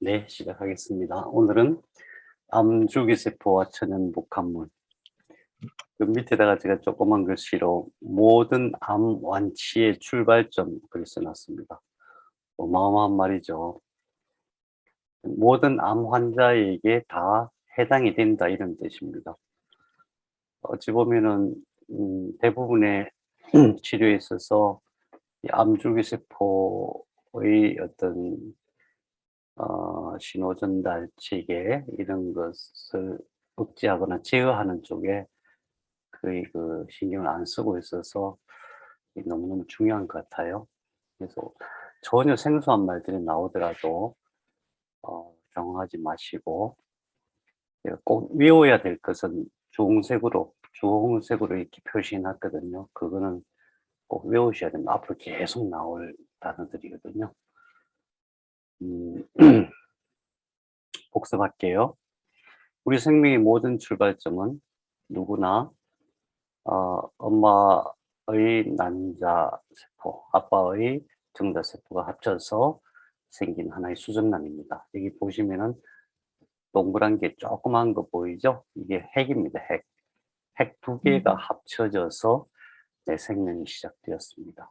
네, 시작하겠습니다. 오늘은 암주기세포와 천연복합물. 그 밑에다가 제가 조그만 글씨로 모든 암 완치의 출발점 글 써놨습니다. 어마어마한 말이죠. 모든 암 환자에게 다 해당이 된다 이런 뜻입니다. 어찌 보면은 대부분의 치료에 있어서 이 암주기세포의 어떤 신호 전달 체계 이런 것을 억제하거나 제어하는 쪽에 거의 그 신경을 안 쓰고 있어서 너무너무 중요한 것 같아요. 그래서 전혀 생소한 말들이 나오더라도 당황하지 마시고 꼭 외워야 될 것은 주홍색으로 이렇게 표시해 놨거든요. 그거는 꼭 외우셔야 됩니다. 앞으로 계속 나올 단어들이거든요. 음, 복습할게요. 우리 생명의 모든 출발점은 누구나 엄마의 난자세포, 아빠의 정자세포가 합쳐서 생긴 하나의 수정란입니다. 여기 보시면은 동그란 게 조그만 거 보이죠? 이게 핵입니다. 핵. 핵 두 개가 합쳐져서 내 생명이 시작되었습니다.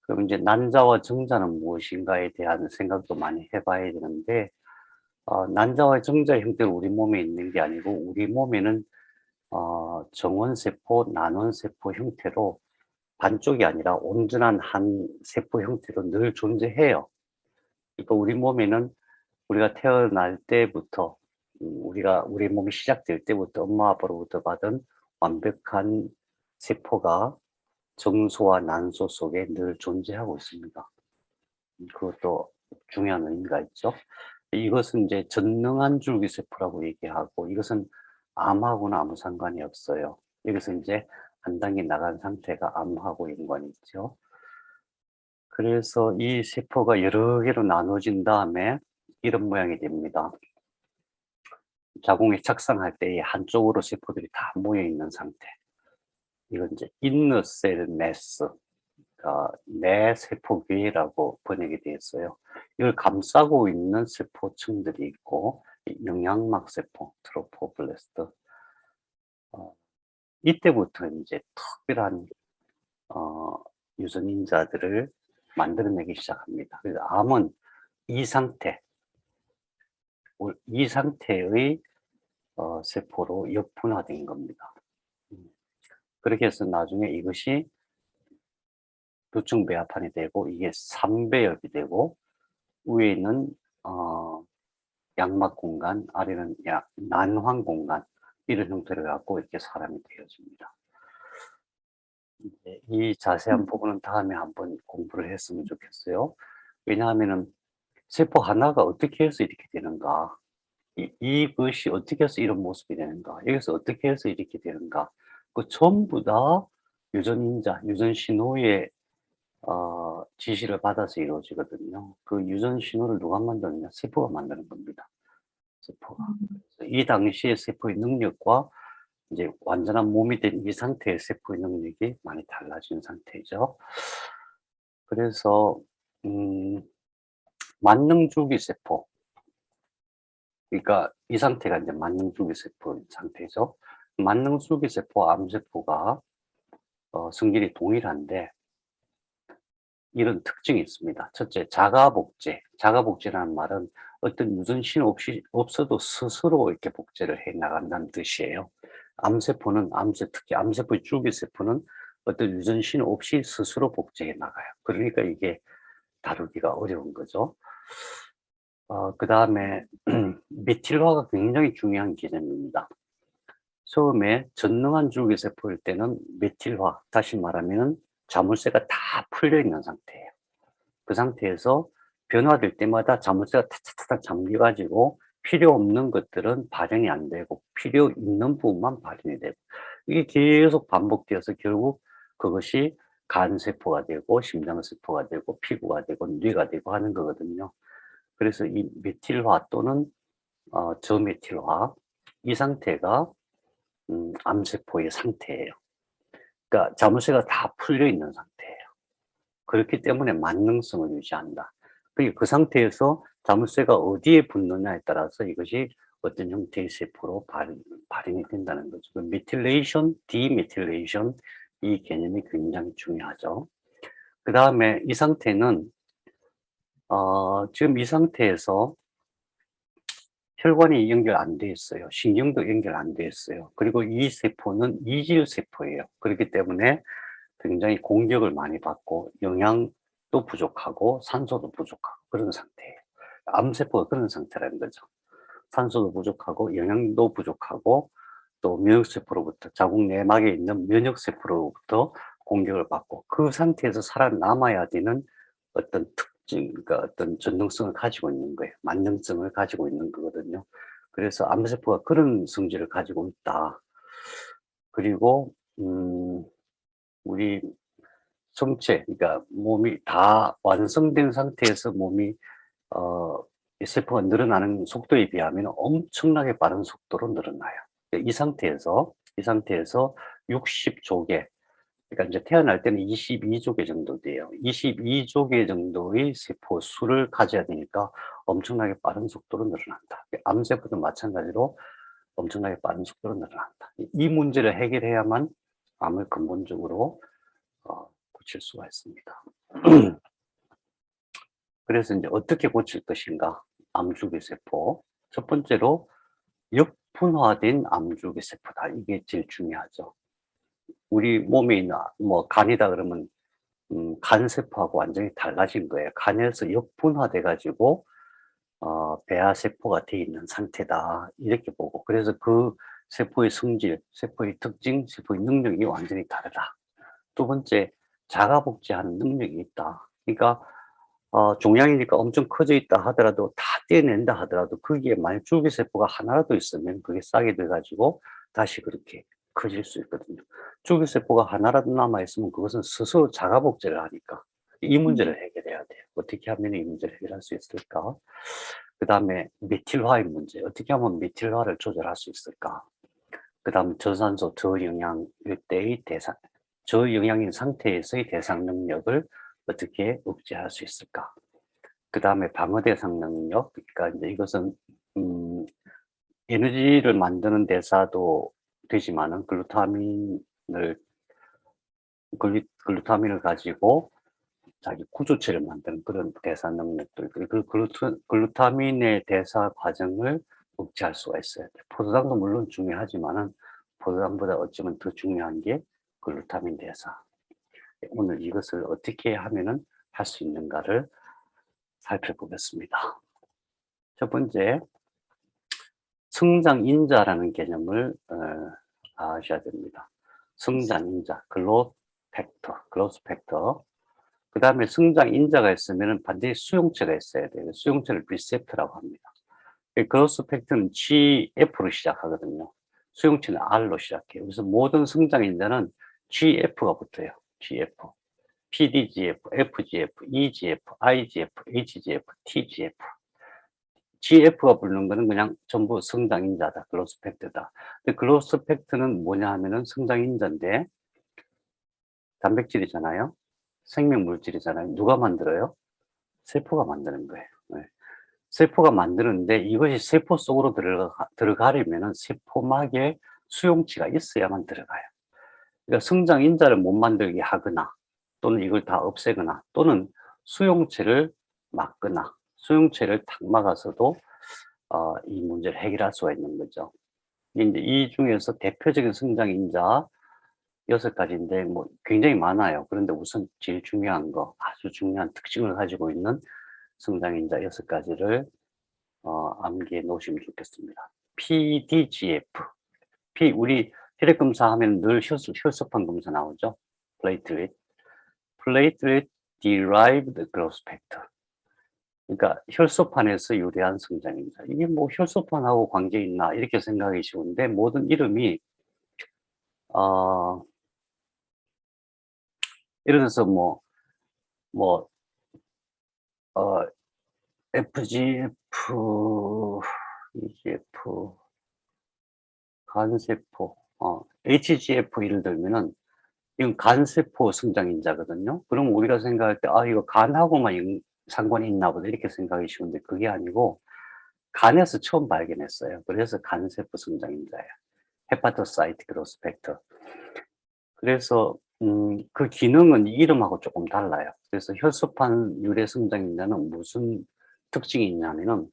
그럼 이제 난자와 정자는 무엇인가에 대한 생각도 많이 해봐야 되는데, 난자와 정자 형태는 우리 몸에 있는 게 아니고, 우리 몸에는 정원세포, 난원세포 형태로 반쪽이 아니라 온전한 한 세포 형태로 늘 존재해요. 그러니까 우리 몸에는 우리가 태어날 때부터 우리 몸이 시작될 때부터 엄마 아빠로부터 받은 완벽한 세포가 정소와 난소 속에 늘 존재하고 있습니다. 그것도 중요한 의미가 있죠. 이것은 이제 전능한 줄기세포라고 얘기하고, 이것은 암하고는 아무 상관이 없어요. 여기서 이제 한 단계 나간 상태가 암하고 연관이 있죠. 그래서 이 세포가 여러 개로 나눠진 다음에 이런 모양이 됩니다. 자궁에 착상할 때 한쪽으로 세포들이 다 모여 있는 상태. 이건 이제 인너셀 매스, 내 세포괴라고 번역이 되어 있어요. 이걸 감싸고 있는 세포층들이 있고, 영양막 세포, 트로포블레스트. 이때부터 이제 특별한 유전인자들을 만들어내기 시작합니다. 그래서 암은 이 상태, 이 상태의 세포로 역분화된 겁니다. 그렇게 해서 나중에 이것이 두층배합판이 되고, 이게 3배엽이 되고, 위에는 양막 공간, 아래는 난황 공간, 이런 형태를 갖고 이렇게 사람이 되어집니다. 이 자세한 부분은 다음에 한번 공부를 했으면 좋겠어요. 왜냐하면은 세포 하나가 어떻게 해서 이렇게 되는가, 이것이 어떻게 해서 이런 모습이 되는가, 여기서 어떻게 해서 이렇게 되는가, 그 전부 다 유전인자, 유전신호의 지시를 받아서 이루어지거든요. 그 유전신호를 누가 만드느냐? 세포가 만드는 겁니다. 세포가. 이 당시의 세포의 능력과 이제 완전한 몸이 된 이 상태의 세포의 능력이 많이 달라진 상태죠. 그래서 만능줄기세포, 그러니까 이 상태가 이제 만능줄기세포 상태죠. 만능줄기세포와 암세포가 성질이 동일한데 이런 특징이 있습니다. 첫째, 자가복제. 자가복제라는 말은 어떤 유전신 없어도 스스로 이렇게 복제를 해 나간다는 뜻이에요. 특히 암세포의 줄기세포는 어떤 유전신 없이 스스로 복제해 나가요. 그러니까 이게 다루기가 어려운 거죠. 그 다음에 메틸화가 굉장히 중요한 개념입니다. 처음에 전능한 줄기세포일 때는 메틸화, 다시 말하면 자물쇠가 다 풀려 있는 상태예요. 그 상태에서 변화될 때마다 자물쇠가 탁탁탁 잠겨가지고 필요 없는 것들은 발현이 안 되고 필요 있는 부분만 발현이 되고, 이게 계속 반복되어서 결국 그것이 간세포가 되고 심장세포가 되고 피부가 되고 뇌가 되고 하는 거거든요. 그래서 이 메틸화 또는 저메틸화, 이 상태가 암세포의 상태예요. 그러니까 자물쇠가 다 풀려 있는 상태예요. 그렇기 때문에 만능성을 유지한다. 그 상태에서 자물쇠가 어디에 붙느냐에 따라서 이것이 어떤 형태의 세포로 발현이 된다는 거죠. 그 메틸레이션, 디메틸레이션 이 개념이 굉장히 중요하죠. 그 다음에 이 상태는 지금 이 상태에서 혈관이 연결 안 돼 있어요. 신경도 연결 안 돼 있어요. 그리고 이 세포는 이질 세포예요. 그렇기 때문에 굉장히 공격을 많이 받고 영양도 부족하고 산소도 부족하고 그런 상태예요. 암세포가 그런 상태라는 거죠. 산소도 부족하고 영양도 부족하고 또 면역세포로부터 자궁 내막에 있는 면역세포로부터 공격을 받고 그 상태에서 살아남아야 되는 어떤 특징, 그러니까 어떤 전능성을 가지고 있는 거예요. 만능성을 가지고 있는 거거든요. 그래서 암세포가 그런 성질을 가지고 있다. 그리고 우리 성체, 그러니까 몸이 다 완성된 상태에서 몸이 이 세포가 늘어나는 속도에 비하면 엄청나게 빠른 속도로 늘어나요. 이 상태에서 60조개, 그러니까 이제 태어날 때는 22조개 정도 돼요. 22조개 정도의 세포 수를 가져야 되니까 엄청나게 빠른 속도로 늘어난다. 암세포도 마찬가지로 엄청나게 빠른 속도로 늘어난다. 이 문제를 해결해야만 암을 근본적으로 고칠 수가 있습니다. 그래서 이제 어떻게 고칠 것인가? 암주기세포. 첫 번째로 역분화된 암주기세포다. 이게 제일 중요하죠. 우리 몸에 있는 뭐 간이다 그러면 간세포하고 완전히 달라진 거예요. 간에서 역분화돼 가지고 배아세포가 돼 있는 상태다. 이렇게 보고 그래서 그 세포의 성질, 세포의 특징, 세포의 능력이 완전히 다르다. 두 번째, 자가복제하는 능력이 있다. 그러니까 종양이니까 엄청 커져 있다 하더라도 다 떼낸다 하더라도 거기에 만약 줄기세포가 하나라도 있으면 그게 싹이 돼 가지고 다시 그렇게 커질 수 있거든요. 줄기세포가 하나라도 남아 있으면 그것은 스스로 자가복제를 하니까 이 문제를 해결해야 돼요. 어떻게 하면 이 문제를 해결할 수 있을까? 그다음에 메틸화의 문제. 어떻게 하면 메틸화를 조절할 수 있을까? 그다음 저산소, 저영양 때의 대상, 저영양인 상태에서의 대상 능력을 어떻게 억제할 수 있을까? 그다음에 방어 대상 능력, 그러니까 이제 이것은 에너지를 만드는 대사도 되지만은 글루타민을 가지고 자기 구조체를 만드는 그런 대사 능력들, 그 글루타민의 대사 과정을 억제할 수가 있어요. 포도당도 물론 중요하지만은 포도당보다 어쩌면 더 중요한 게 글루타민 대사. 오늘 이것을 어떻게 하면은 할 수 있는가를 살펴보겠습니다. 첫 번째, 성장인자라는 개념을 아셔야 됩니다. 성장인자, 글로스 팩터. 그 다음에 성장인자가 있으면 반드시 수용체가 있어야 돼요. 수용체를 리셉터라고 합니다. 글로스 팩터는 GF로 시작하거든요. 수용체는 R로 시작해요. 그래서 모든 성장인자는 GF가 붙어요. GF. PDGF, FGF, EGF, IGF, HGF, TGF. GF가 부르는 거는 그냥 전부 성장인자다. 글로스 팩트다. 근데 글로스 팩트는 뭐냐 하면은 성장인자인데 단백질이잖아요. 생명물질이잖아요. 누가 만들어요? 세포가 만드는 거예요. 네. 세포가 만드는데 이것이 세포 속으로 들어가려면은 세포막에 수용체가 있어야만 들어가요. 그러니까 성장인자를 못 만들게 하거나 또는 이걸 다 없애거나 또는 수용체를 막거나 수용체를 탁 막아서도 이 문제를 해결할 수가 있는 거죠. 이제 이 중에서 대표적인 성장인자 6가지인데 뭐 굉장히 많아요. 그런데 우선 제일 중요한 거, 아주 중요한 특징을 가지고 있는 성장인자 6가지를 암기해 놓으시면 좋겠습니다. PDGF. 우리 혈액 검사하면 늘 혈소판 검사 나오죠. Platelet Derived Growth Factor. 그러니까 혈소판에서 유래한 성장인자. 이게 뭐 혈소판하고 관계 있나 이렇게 생각하기 쉬운데 모든 이름이 예를 들어서 뭐 FGF, EGF, 간세포, HGF 예를 들면은 이건 간세포 성장인자거든요. 그럼 우리가 생각할 때 이거 간하고만 상관이 있나 보다 이렇게 생각이 쉬운데 그게 아니고 간에서 처음 발견했어요. 그래서 간세포 성장인자예요. 헤파토사이트 그로스 팩터. 그래서 그 기능은 이름하고 조금 달라요. 그래서 혈소판 유래 성장인자는 무슨 특징이 있냐면은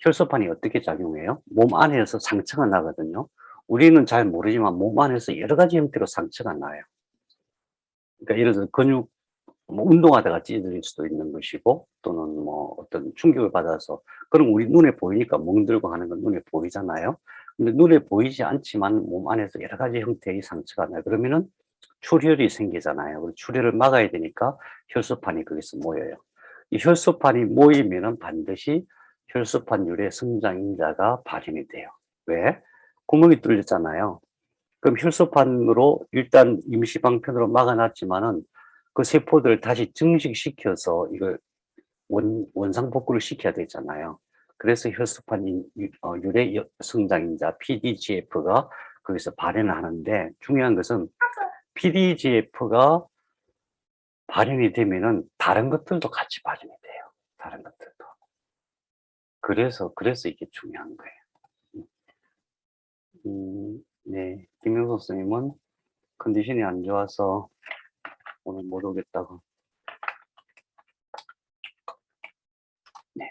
혈소판이 어떻게 작용해요? 몸 안에서 상처가 나거든요. 우리는 잘 모르지만 몸 안에서 여러 가지 형태로 상처가 나요. 그러니까 예를 들어 근육 뭐 운동하다가 찢어질 수도 있는 것이고 또는 뭐 어떤 충격을 받아서 그럼 우리 눈에 보이니까 멍들고 하는 건 눈에 보이잖아요. 근데 눈에 보이지 않지만 몸 안에서 여러 가지 형태의 상처가 나요. 그러면은 출혈이 생기잖아요. 그 출혈을 막아야 되니까 혈소판이 거기서 모여요. 이 혈소판이 모이면은 반드시 혈소판 유래 성장인자가 발현이 돼요. 왜? 구멍이 뚫렸잖아요. 그럼 혈소판으로 일단 임시방편으로 막아놨지만은 그 세포들을 다시 증식시켜서 이걸 원상복구를 시켜야 되잖아요. 그래서 혈소판 유래 성장인자 PDGF가 거기서 발현을 하는데 중요한 것은 PDGF가 발현이 되면은 다른 것들도 같이 발현이 돼요. 다른 것들도. 그래서 이게 중요한 거예요. 네. 김영석 선생님은 컨디션이 안 좋아서 오늘 못 오겠다고. 네.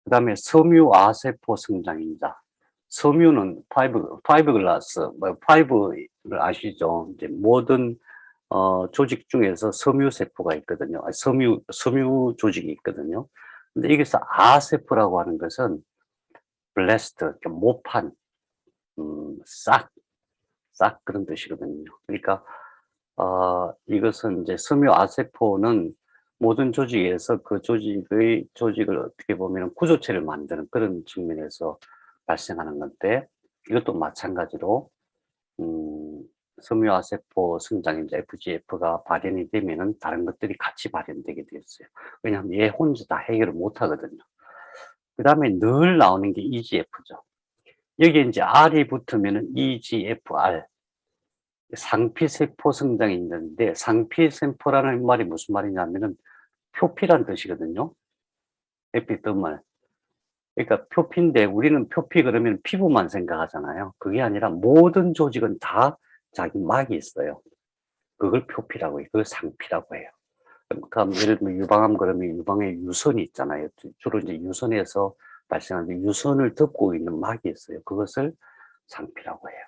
그 다음에 섬유아세포 성장인자. 섬유는 파이브글라스, 파이브를 아시죠? 이제 모든 조직 중에서 섬유세포가 있거든요. 섬유 조직이 있거든요. 근데 여기서 아세포라고 하는 것은 블레스트, 모판, 싹 그런 뜻이거든요. 그러니까 이것은 이제 섬유아세포는 모든 조직에서 그 조직을 어떻게 보면 구조체를 만드는 그런 측면에서 발생하는 건데 이것도 마찬가지로 섬유아세포 성장인자 FGF가 발현이 되면은 다른 것들이 같이 발현되게 되었어요. 왜냐하면 얘 혼자 다 해결을 못 하거든요. 그 다음에 늘 나오는 게 EGF죠. 여기에 이제 R이 붙으면은 EGFR. 상피세포 성장인자인데 상피세포라는 말이 무슨 말이냐면은 표피란 뜻이거든요. 에피더멀. 그러니까 표피인데 우리는 표피 그러면 피부만 생각하잖아요. 그게 아니라 모든 조직은 다 자기 막이 있어요. 그걸 표피라고 해요. 그걸 상피라고 해요. 그러니까 예를 들면 유방암 그러면 유방에 유선이 있잖아요. 주로 이제 유선에서 발생하는 유선을 덮고 있는 막이 있어요. 그것을 상피라고 해요.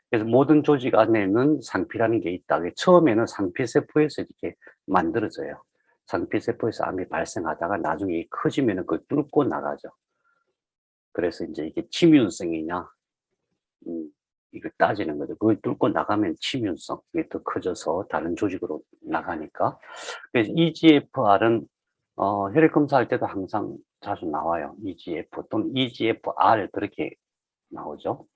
그래서 모든 조직 안에는 상피라는 게 있다. 처음에는 상피세포에서 이렇게 만들어져요. 상피세포에서 암이 발생하다가 나중에 커지면은 그걸 뚫고 나가죠. 그래서 이제 이게 침윤성이냐, 이걸 따지는 거죠. 그걸 뚫고 나가면 침윤성, 이게 더 커져서 다른 조직으로 나가니까. 그래서 EGFR은, 혈액 검사할 때도 항상 자주 나와요. EGF 또는 EGFR 그렇게 나오죠.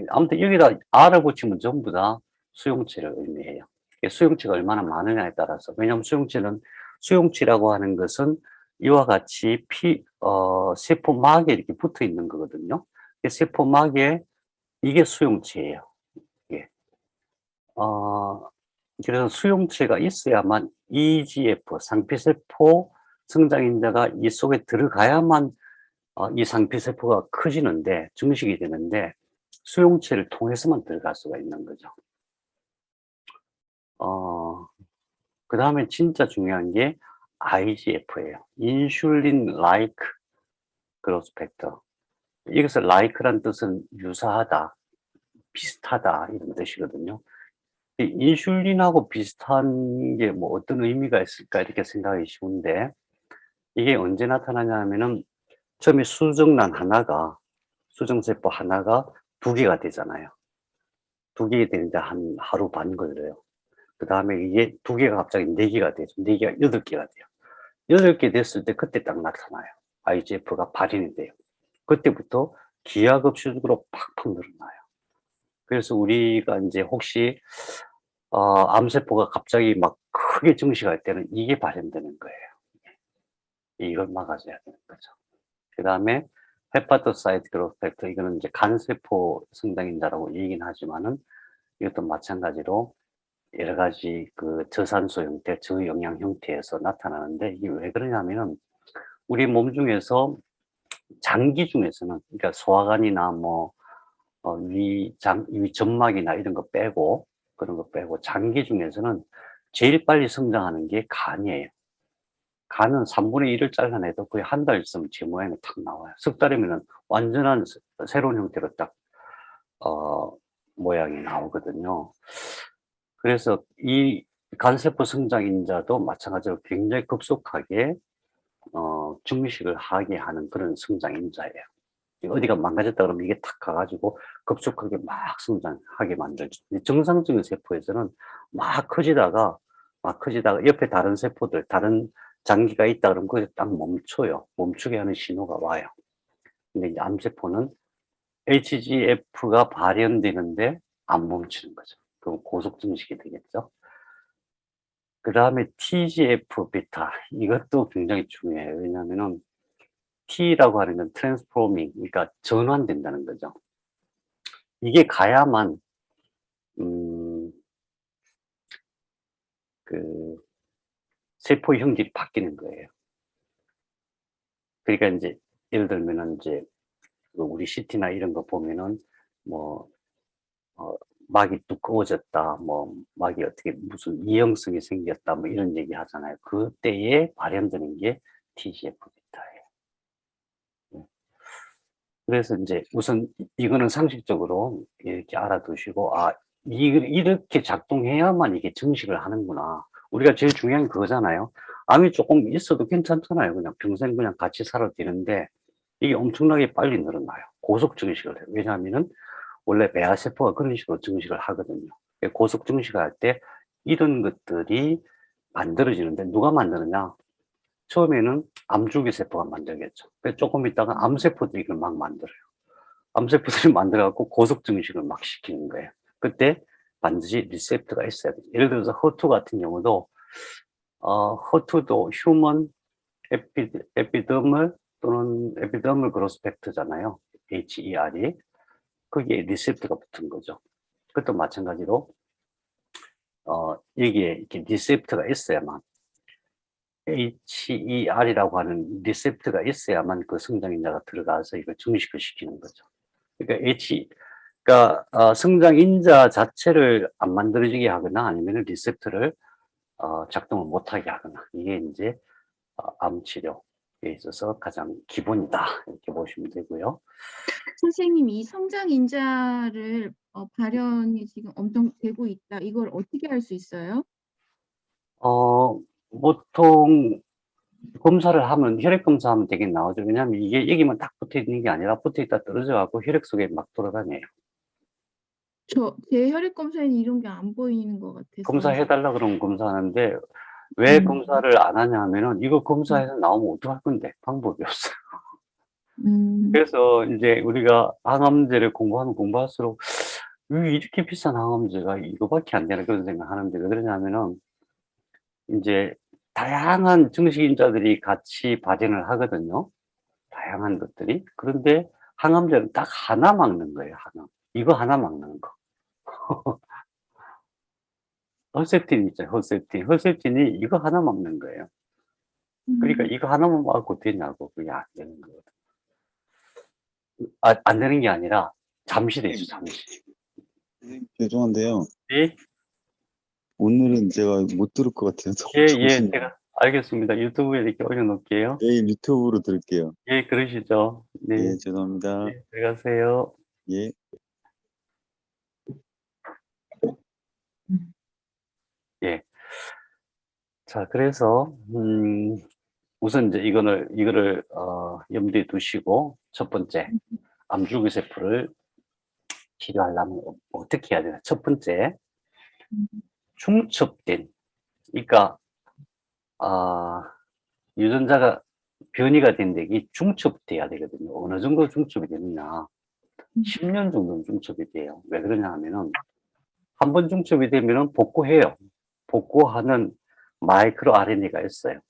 아무튼 여기다 R을 붙이면 전부 다 수용체를 의미해요. 수용체가 얼마나 많으냐에 따라서. 왜냐하면 수용체라고 하는 것은 이와 같이 세포막에 이렇게 붙어 있는 거거든요. 세포막에 이게 수용체예요. 예. 그래서 수용체가 있어야만 EGF, 상피세포 성장인자가 이 속에 들어가야만 이 상피세포가 커지는데, 증식이 되는데, 수용체를 통해서만 들어갈 수가 있는 거죠. 그 다음에 진짜 중요한 게 IGF예요. 인슐린 like growth factor. 여기서 like란 뜻은 유사하다, 비슷하다 이런 뜻이거든요. 이 인슐린하고 비슷한 게 뭐 어떤 의미가 있을까 이렇게 생각하기 쉬운데 이게 언제 나타나냐면은 처음에 수정세포 하나가 두 개가 되잖아요. 두 개가 되는데 한 하루 반 걸려요. 그 다음에 이게 두 개가 갑자기 네 개가 되죠. 네 개가 8개가 돼요. 8개 됐을 때 그때 딱 나타나요. IGF가 발현이 돼요. 그때부터 기하급수적으로 팍팍 늘어나요. 그래서 우리가 이제 혹시 암세포가 갑자기 막 크게 증식할 때는 이게 발현되는 거예요. 이걸 막아줘야 되는 거죠. 그 다음에 헤파토사이트 그로스 팩터, 이거는 이제 간세포 성장인자라고 얘기는 하지만은 이것도 마찬가지로 여러 가지 그 저산소 형태, 저영양 형태에서 나타나는데 이게 왜 그러냐면은 우리 몸 중에서 장기 중에서는 그러니까 소화관이나 뭐 위점막이나 이런 거 빼고 그런 거 빼고 장기 중에서는 제일 빨리 성장하는 게 간이에요. 간은 3분의 1을 잘라내도 거의 한 달 있으면 제 모양이 탁 나와요. 석 달이면은 완전한 새로운 형태로 딱 모양이 나오거든요. 그래서 이 간세포 성장 인자도 마찬가지로 굉장히 급속하게 증식을 하게 하는 그런 성장 인자예요. 어디가 망가졌다 그러면 이게 탁 가가지고 급속하게 막 성장하게 만들죠. 정상적인 세포에서는 막 커지다가 옆에 다른 세포들, 다른 장기가 있다 그러면 거기서 딱 멈춰요. 멈추게 하는 신호가 와요. 근데 이제 암세포는 HGF가 발현되는데 안 멈추는 거죠. 그럼 고속 증식이 되겠죠. 그 다음에 TGF 베타. 이것도 굉장히 중요해요. 왜냐하면은 T라고 하는 건 트랜스포밍, 그러니까 전환된다는 거죠. 이게 가야만 그 세포 형질이 바뀌는 거예요. 그러니까 이제 예를 들면은 이제 우리 CT나 이런 거 보면은 뭐 막이 두꺼워졌다, 뭐 막이 어떻게 무슨 이형성이 생겼다, 뭐 이런 얘기 하잖아요. 그때에 발현되는 게 TGF 베타예요. 그래서 이제 우선 이거는 상식적으로 이렇게 알아두시고, 이렇게 작동해야만 이게 증식을 하는구나. 우리가 제일 중요한 게 그거잖아요. 암이 조금 있어도 괜찮잖아요. 그냥 평생 그냥 같이 살아도 되는데, 이게 엄청나게 빨리 늘어나요. 고속 증식을 해요. 왜냐하면은 원래 배아세포가 그런 식으로 증식을 하거든요. 고속 증식할 때 이런 것들이 만들어지는데 누가 만드느냐? 처음에는 암줄기세포가 만들겠죠. 조금 있다가 암세포들이 이걸 막 만들어요. 암세포들이 만들어갖고 고속 증식을 막 시키는 거예요. 그때 반드시 리셉터가 있어야 돼요. 예를 들어서 허투 같은 경우도, 허투도 휴먼 에피더멀 또는 에피더멀 그로스 팩터잖아요. HER이. 거기에 리셉터가 붙은 거죠. 그것도 마찬가지로, 여기에 이렇게 리셉터가 있어야만, HER이라고 하는 리셉터가 있어야만 그 성장인자가 들어가서 이걸 증식을 시키는 거죠. 그러니까 그러니까 성장 인자 자체를 안 만들어지게 하거나 아니면 리셉터를 작동을 못하게 하거나, 이게 이제 암 치료에 있어서 가장 기본이다 이렇게 보시면 되고요. 선생님, 이 성장 인자를 발현이 지금 엄청 되고 있다. 이걸 어떻게 알 수 있어요? 보통 검사를 하면, 혈액 검사하면 되게 나오죠. 왜냐하면 이게 여기만 딱 붙어 있는 게 아니라 붙어 있다 떨어져 갖고 혈액 속에 막 돌아다녀요. 제 혈액 검사에는 이런 게 안 보이는 것 같아서. 검사해 달라 그러면 검사하는데, 왜 음. 검사를 안 하냐 하면은 이거 검사해서 나오면 어떡할 건데 방법이 없어요. 음. 그래서 이제 우리가 항암제를 공부하면 공부할수록 왜 이렇게 비싼 항암제가 이거밖에 안 되나 그런 생각하는데, 왜 그러냐면은 이제 다양한 증식인자들이 같이 발현을 하거든요. 다양한 것들이. 그런데 항암제는 딱 하나 막는 거예요, 하나. 이거 하나 막는 거. 허셉틴 있죠, 허셉틴. 허셉틴이 이거 하나 막는 거예요. 그러니까 음. 이거 하나만 막고 되냐고. 그게 안 되는 거거든. 안 되는 게 아니라 잠시 되죠, 잠시. 선생님, 죄송한데요. 예? 오늘은 제가 못 들을 것 같아요. 예, 너무 예, 정신이. 제가 알겠습니다. 유튜브에 이렇게 올려놓을게요. 내일 유튜브로 들을게요. 예, 그러시죠. 네, 예, 죄송합니다. 예, 들어가세요. 예. 음. 예. 자, 그래서, 우선 이제 이거를, 염두에 두시고, 첫 번째, 암줄기세포를 치료하려면 어떻게 해야 되나. 첫 번째, 음. 중첩된, 그러니까, 아, 유전자가 변이가 된 덱이 중첩돼야 되거든요. 어느 정도 중첩이 되느냐. 10년 정도는 중첩이 돼요. 왜 그러냐 하면은, 한 번 중첩이 되면은 복구해요. 복구하는 마이크로 RNA가 있어요.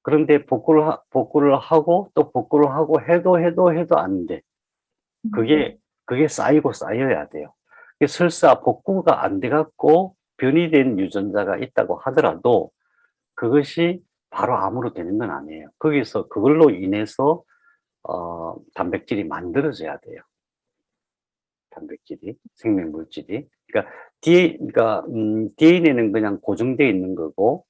그런데 복구를 하고 또 복구를 하고 해도 안 돼. 그게 쌓이고 쌓여야 돼요. 설사 복구가 안 돼갖고 변이된 유전자가 있다고 하더라도 그것이 바로 암으로 되는 건 아니에요. 거기서 그걸로 인해서 단백질이 만들어져야 돼요. 단백질이, 생명물질이. 그러니까 DNA는 그냥 고정되어 있는 거고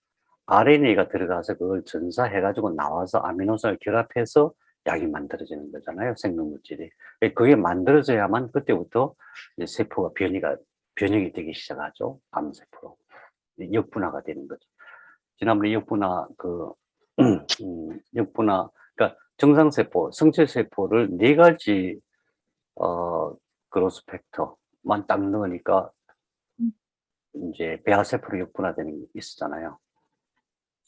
RNA가 들어가서 그걸 전사해가지고 나와서 아미노산을 결합해서 약이 만들어지는 거잖아요. 생명물질이. 그게 만들어져야만 그때부터 이제 세포가 변형이 되기 시작하죠. 암세포로. 역분화가 되는 거죠. 지난번에 역분화, 역분화, 그러니까 정상세포, 성체세포를 네 가지, 그로스 팩터만 딱 넣으니까 이제 배아세포로 역분화되는 게 있었잖아요.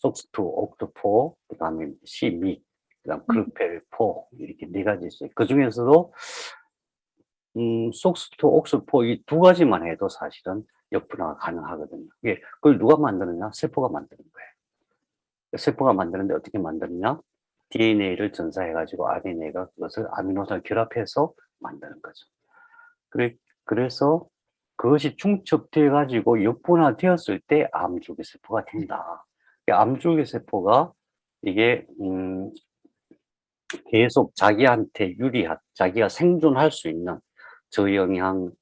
속스2, 옥토포, 그 다음에 C-믹, 그 다음 클펠포, 이렇게 네 가지 있어요. 그 중에서도, 속스2, 옥스포 이 두 가지만 해도 사실은 역분화가 가능하거든요. 이게 그걸 누가 만드느냐? 세포가 만드는 거예요. 세포가 만드는데 어떻게 만드느냐? DNA를 전사해가지고 RNA가 그것을 아미노산을 결합해서 만드는 거죠. 그래서 그것이 중첩돼가지고 역분화되었을 때 암줄기세포가 된다. 암줄기세포가 이게 계속 자기한테 자기가 생존할 수 있는 저영양,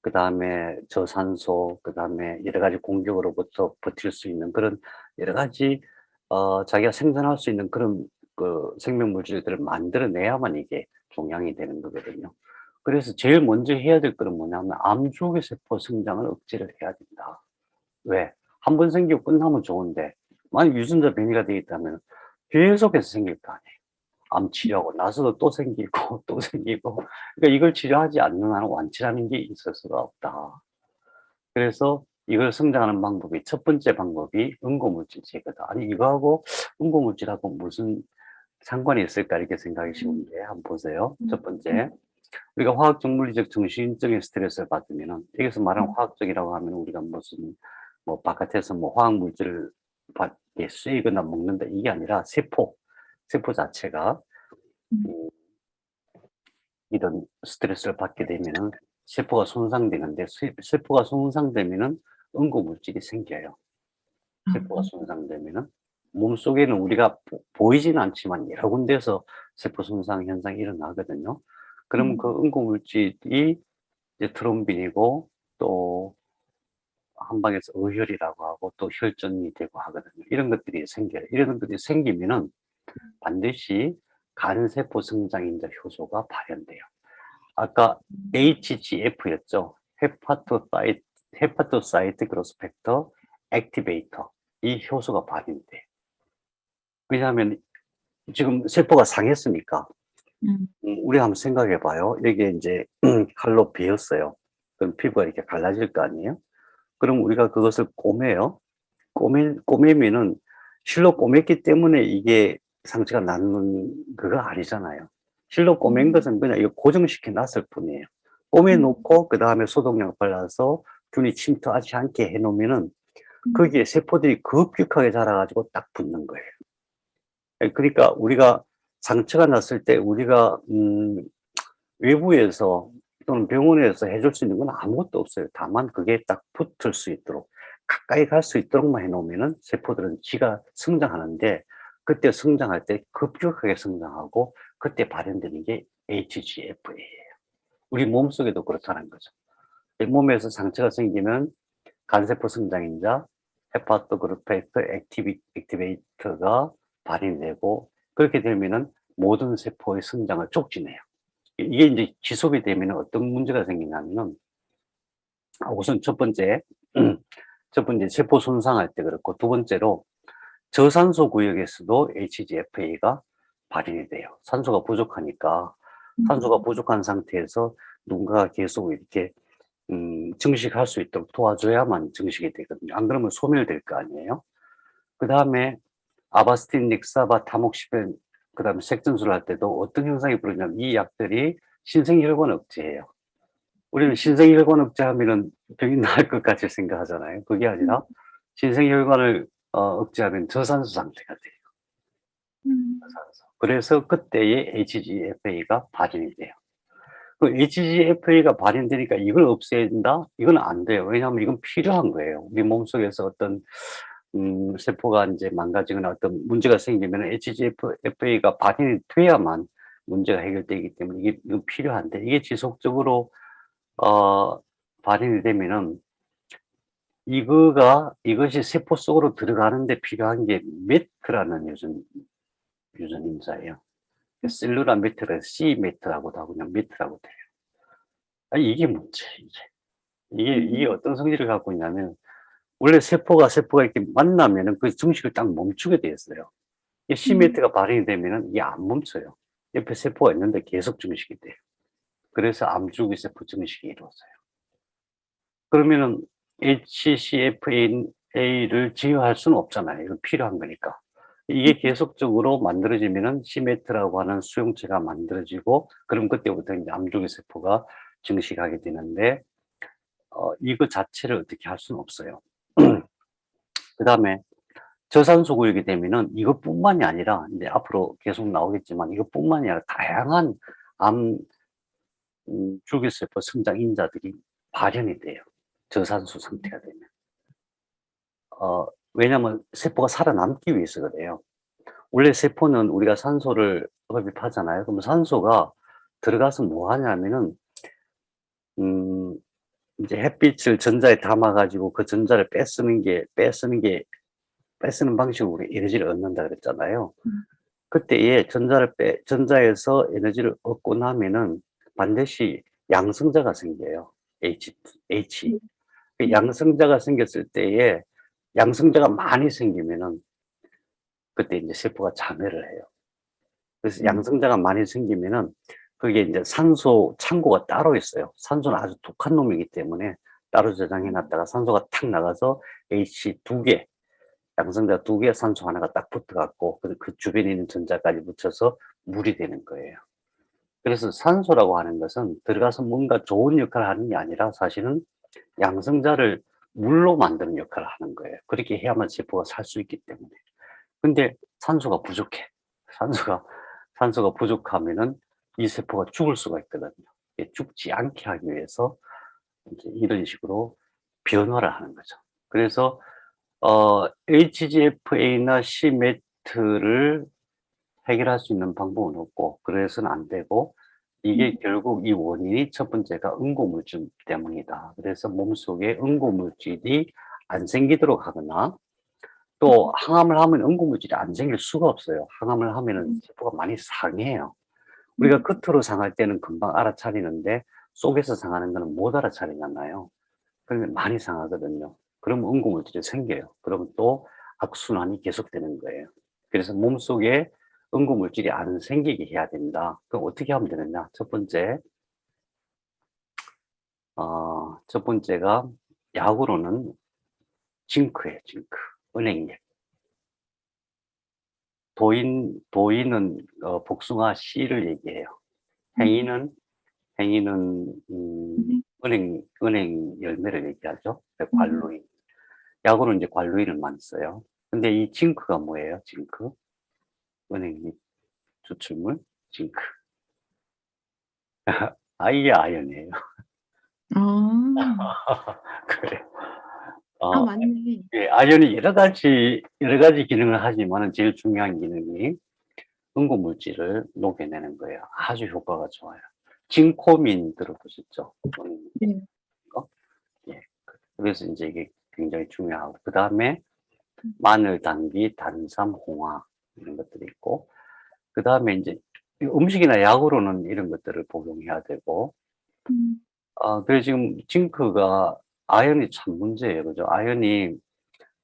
그 다음에 저산소, 그 다음에 여러 가지 공격으로부터 버틸 수 있는 그런 여러 가지 자기가 생존할 수 있는 그런 그 생명물질들을 만들어내야만 이게 종양이 되는 거거든요. 그래서 제일 먼저 해야 될 거는 뭐냐면 암줄기세포 성장을 억제를 해야 된다. 왜? 한 번 생기고 끝나면 좋은데 만약 유전자 변이가 되어 있다면 계속해서 생길 거 아니에요. 암 치료하고 나서도 또 생기고 또 생기고, 그러니까 이걸 치료하지 않는 한은 완치라는 게 있을 수가 없다. 그래서 이걸 성장하는 방법이 첫 번째 방법이 응고물질 제거다. 아니 이거하고 응고물질하고 무슨 상관이 있을까 이렇게 생각이 쉬운데 한번 보세요. 첫 번째, 우리가 화학적, 물리적, 정신적인 스트레스를 받으면은, 여기서 말하는 화학적이라고 하면 우리가 무슨 뭐 바깥에서 뭐 화학 물질을 받게 쐬거나 먹는다 이게 아니라 세포 자체가 이런 스트레스를 받게 되면은 세포가 손상되는데, 세포가 손상되면은 응고물질이 생겨요. 세포가 손상되면은 몸속에는 우리가 보이지는 않지만 여러 군데서 세포 손상 현상이 일어나거든요. 그러면 그 응고물질이 이제 트롬빈이고 또 한방에서 의혈이라고 하고 또 혈전이 되고 하거든요. 이런 것들이 생겨요. 이런 것들이 생기면은 반드시 간세포 성장인자 효소가 발현돼요. 아까 HGF였죠. 헤파토사이트 그로스 팩터 액티베이터. 이 효소가 발현돼요. 왜냐하면 지금 세포가 상했으니까 우리 한번 생각해 봐요. 여기에 이제 칼로 베었어요. 그럼 피부가 이렇게 갈라질 거 아니에요? 그럼 우리가 그것을 꼬매요. 꼬매면은 실로 꼬맸기 때문에 이게 상처가 나는 그거 아니잖아요. 실로 꼬맨 것은 그냥 이거 고정시켜 놨을 뿐이에요. 꼬매 놓고 그 다음에 소독약 발라서 균이 침투하지 않게 해 놓으면은 거기에 세포들이 급격하게 자라가지고 딱 붙는 거예요. 그러니까 우리가 상처가 났을 때 우리가 외부에서 또는 병원에서 해줄 수 있는 건 아무것도 없어요. 다만 그게 딱 붙을 수 있도록 가까이 갈 수 있도록만 해놓으면은 세포들은 지가 성장하는데, 그때 성장할 때 급격하게 성장하고 그때 발현되는 게 HGFA예요. 우리 몸속에도 그렇다는 거죠. 몸에서 상처가 생기면 간세포 성장인자 헤파토그루페이터 액티베이터가 발현되고, 그렇게 되면은 모든 세포의 성장을 촉진해요. 이게 이제 지속이 되면 어떤 문제가 생기냐면은, 우선 첫 번째 세포 손상할 때 그렇고, 두 번째로 저산소 구역에서도 HGFA가 발현이 돼요. 산소가 부족하니까, 산소가 부족한 상태에서 누군가가 계속 이렇게 증식할 수 있도록 도와줘야만 증식이 되거든요. 안 그러면 소멸될 거 아니에요. 그 다음에 아바스틴, 닉사바, 타목시펜, 그 다음에 색전술을 할 때도 어떤 현상이 벌어지냐면 이 약들이 신생혈관 억제예요. 우리는 신생혈관 억제하면은 병이 나을 것 같이 생각하잖아요. 그게 아니라 신생혈관을 억제하면 저산소 상태가 돼요. 저산소. 그래서 그때의 HGFA가 발현이 돼요. 그 HGFA가 발현되니까 이걸 없애야 된다? 이건 안 돼요. 왜냐하면 이건 필요한 거예요. 우리 몸속에서 어떤 세포가 이제 망가지거나 어떤 문제가 생기면 HGFA가 발현이 돼야만 문제가 해결되기 때문에 이건 필요한데 이게 지속적으로 발현이 되면은 이것이 세포 속으로 들어가는데 필요한 게 메트라는 유전인자예요. 셀룰라 메트를 C 메트라고도 하고 그냥 메트라고 돼요. 아니, 이게 문제, 이게 어떤 성질을 갖고 있냐면, 원래 세포가 이렇게 만나면은 그 증식을 딱 멈추게 되어 있어요. 이 C메트가 발현이 되면은 이게 안 멈춰요. 옆에 세포가 있는데 계속 증식이 돼요. 그래서 암주기세포 증식이 이루어져요. 그러면은 HCFA를 제어할 수는 없잖아요. 이건 필요한 거니까. 이게 계속적으로 만들어지면은 C메트라고 하는 수용체가 만들어지고, 그럼 그때부터 이제 암주기세포가 증식하게 되는데, 이거 자체를 어떻게 할 수는 없어요. 그 다음에 저산소 구역이 되면은 이것뿐만이 아니라, 이제 앞으로 계속 나오겠지만, 이것뿐만이 아니라 다양한 암 줄기세포 성장 인자들이 발현이 돼요. 저산소 상태가 되면. 왜냐면 세포가 살아남기 위해서 그래요. 원래 세포는 우리가 산소를 흡입하잖아요. 그럼 산소가 들어가서 뭐 하냐면은, 이제 햇빛을 전자에 담아가지고 그 전자를 빼쓰는 방식으로 우리 에너지를 얻는다 그랬잖아요. 그때에 전자에서 에너지를 얻고 나면은 반드시 양성자가 생겨요. H. 그 양성자가 생겼을 때에 양성자가 많이 생기면은 그때 이제 세포가 자멸을 해요. 그래서 양성자가 많이 생기면은 그게 이제 산소 창고가 따로 있어요. 산소는 아주 독한 놈이기 때문에 따로 저장해 놨다가 산소가 탁 나가서 H 2개, 양성자 2개, 산소 하나가 딱 붙어 갖고 그 주변에 있는 전자까지 붙여서 물이 되는 거예요. 그래서 산소라고 하는 것은 들어가서 뭔가 좋은 역할을 하는 게 아니라 사실은 양성자를 물로 만드는 역할을 하는 거예요. 그렇게 해야만 세포가 살 수 있기 때문에. 근데 산소가 부족해. 산소가 부족하면은 이 세포가 죽을 수가 있거든요. 죽지 않게 하기 위해서 이제 이런 식으로 변화를 하는 거죠. 그래서 HGFA나 C메트를 해결할 수 있는 방법은 없고, 그래서는 안 되고, 이게 결국 이 원인이 첫 번째가 응고물질 때문이다. 그래서 몸속에 응고물질이 안 생기도록 하거나, 또 항암을 하면 응고물질이 안 생길 수가 없어요. 항암을 하면은 세포가 많이 상해요. 우리가 겉으로 상할 때는 금방 알아차리는데 속에서 상하는 거는 못 알아차리잖아요. 그러면 많이 상하거든요. 그럼 응고물질이 생겨요. 그러면 또 악순환이 계속되는 거예요. 그래서 몸속에 응고물질이 안 생기게 해야 된다. 그럼 어떻게 하면 되느냐? 첫 번째가 약으로는 징크예요, 징크. 은행액. 도인은 복숭아 씨를 얘기해요. 행인은 은행 열매를 얘기하죠. 관루인. 약으로 이제 관루인을 많이 써요. 근데 이 징크가 뭐예요? 징크. 은행잎 추출물 징크. 이게 아연이에요. 그래. 맞네. 예, 아연이 여러 가지 기능을 하지만 제일 중요한 기능이 응고물질을 녹여내는 거예요. 아주 효과가 좋아요. 진코민 들어보셨죠? 네. 예. 그래서 이제 이게 굉장히 중요하고, 그 다음에 마늘, 당귀, 단삼, 홍화 이런 것들이 있고, 그 다음에 이제 음식이나 약으로는 이런 것들을 복용해야 되고, 그래서 지금 징크가 아연이 참 문제예요. 그죠? 아연이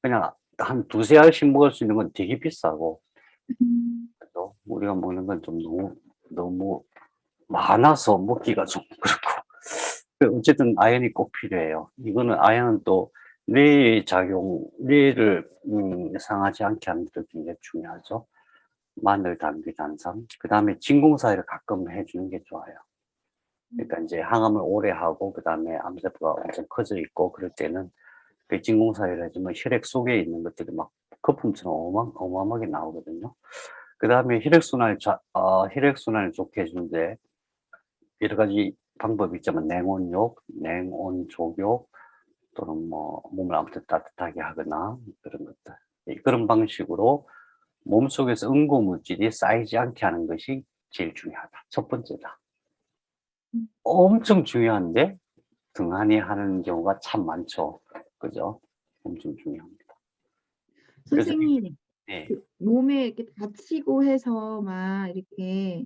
그냥 한 두세 알씩 먹을 수 있는 건 되게 비싸고, 그죠? 우리가 먹는 건 좀 너무 많아서 먹기가 좀 그렇고. 어쨌든 아연이 꼭 필요해요. 이거는 아연은 또 뇌를 상하지 않게 하는 데 굉장히 중요하죠. 마늘, 당귀, 단삼. 그 다음에 진공사회를 가끔 해주는 게 좋아요. 그러니까 이제 항암을 오래 하고, 그 다음에 암세포가 엄청 커져 있고, 그럴 때는 그 진공사회를 해주면 혈액 속에 있는 것들이 막 거품처럼 어마어마하게 나오거든요. 그 다음에 혈액순환을 좋게 해주는데, 여러 가지 방법이 있지만 냉온욕, 냉온족욕 또는 뭐 몸을 아무튼 따뜻하게 하거나 그런 것들. 그런 방식으로 몸속에서 응고물질이 쌓이지 않게 하는 것이 제일 중요하다. 첫 번째다. 엄청 중요한데 등한히 하는 경우가 참 많죠. 그죠? 엄청 중요합니다. 그래서 선생님, 네. 그 몸에 이렇게 다치고 해서 막 이렇게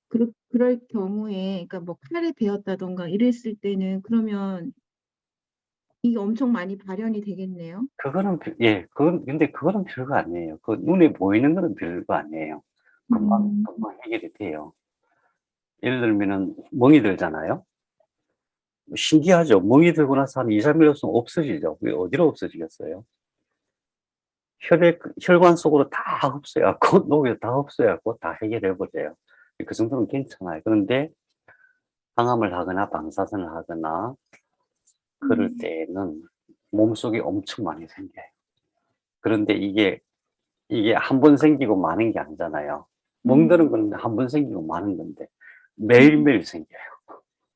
그럴 경우에 그러니까 뭐 칼에 베었다든가 이랬을 때는 그러면 이게 엄청 많이 발현이 되겠네요. 그거는 예, 그건 근데 그거는 별거 아니에요. 그 눈에 보이는 거는 별거 아니에요. 금방 음. 금방 해결이 돼요. 예를 들면은 멍이 들잖아요. 신기하죠. 멍이 들고 나서 한 2-3일 있으면 없어지죠. 그게 어디로 없어지겠어요? 혈관 속으로 다 흡수해 갖고 녹여 다 흡수해 갖고 다 해결해 버려요. 그 정도는 괜찮아요. 그런데 항암을 하거나 방사선을 하거나 그럴 때에는 몸속에 엄청 많이 생겨요. 그런데 이게 한 번 생기고 마는 게 아니잖아요. 멍드는 건 한 번 생기고 마는 건데 매일매일 생겨요.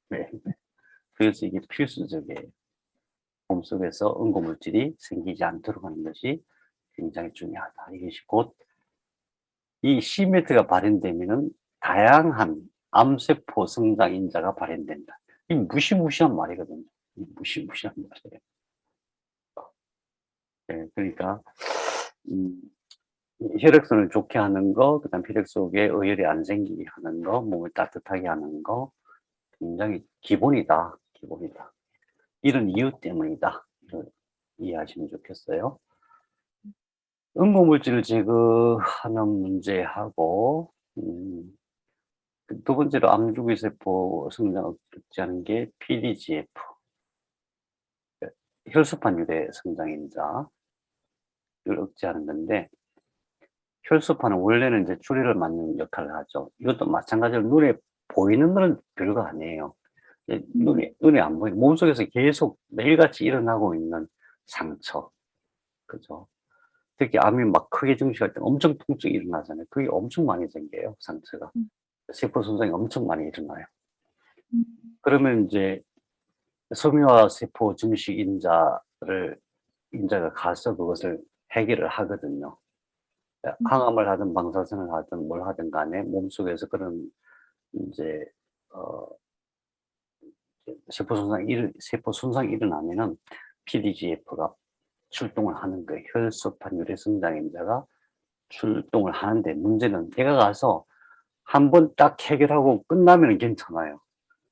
매일매일. 그래서 이게 필수적이에요. 몸속에서 응고물질이 생기지 않도록 하는 것이 굉장히 중요하다. 이것이 곧 이 CMET가 발현되면은 다양한 암세포 성장 인자가 발현된다. 이 무시무시한 말이거든요. 이 무시무시한 말이에요. 예, 그러니까 혈액순을 좋게 하는 거, 그다음 혈액 속에 의열이 안 생기게 하는 거, 몸을 따뜻하게 하는 거 굉장히 기본이다. 기본이다. 이런 이유 때문이다. 이해하시면 좋겠어요. 응고물질을 제거하는 문제하고 두 번째로 암주기세포 성장을 억제하는 게 PDGF, 혈소판 유래 성장인자를 억제하는 건데 혈소판은 원래는 이제 출혈을 막는 역할을 하죠. 이것도 마찬가지로 눈에 보이는 거는 별거 아니에요. 눈에 안 보이는 몸속에서 계속 매일같이 일어나고 있는 상처, 그죠? 특히 암이 막 크게 증식할 때 엄청 통증이 일어나잖아요. 그게 엄청 많이 생겨요, 상처가. 세포 손상이 엄청 많이 일어나요. 그러면 이제 섬유화 세포 증식 인자가 가서 그것을 해결을 하거든요. 항암을 하든 방사선을 하든 뭘 하든 간에 몸속에서 그런 이제 어 세포 손상이 일어나면은 PDGF가 출동을 하는 거예요. 혈소판 유래 성장인자가 출동을 하는데 문제는 얘가 가서 한 번 딱 해결하고 끝나면 괜찮아요.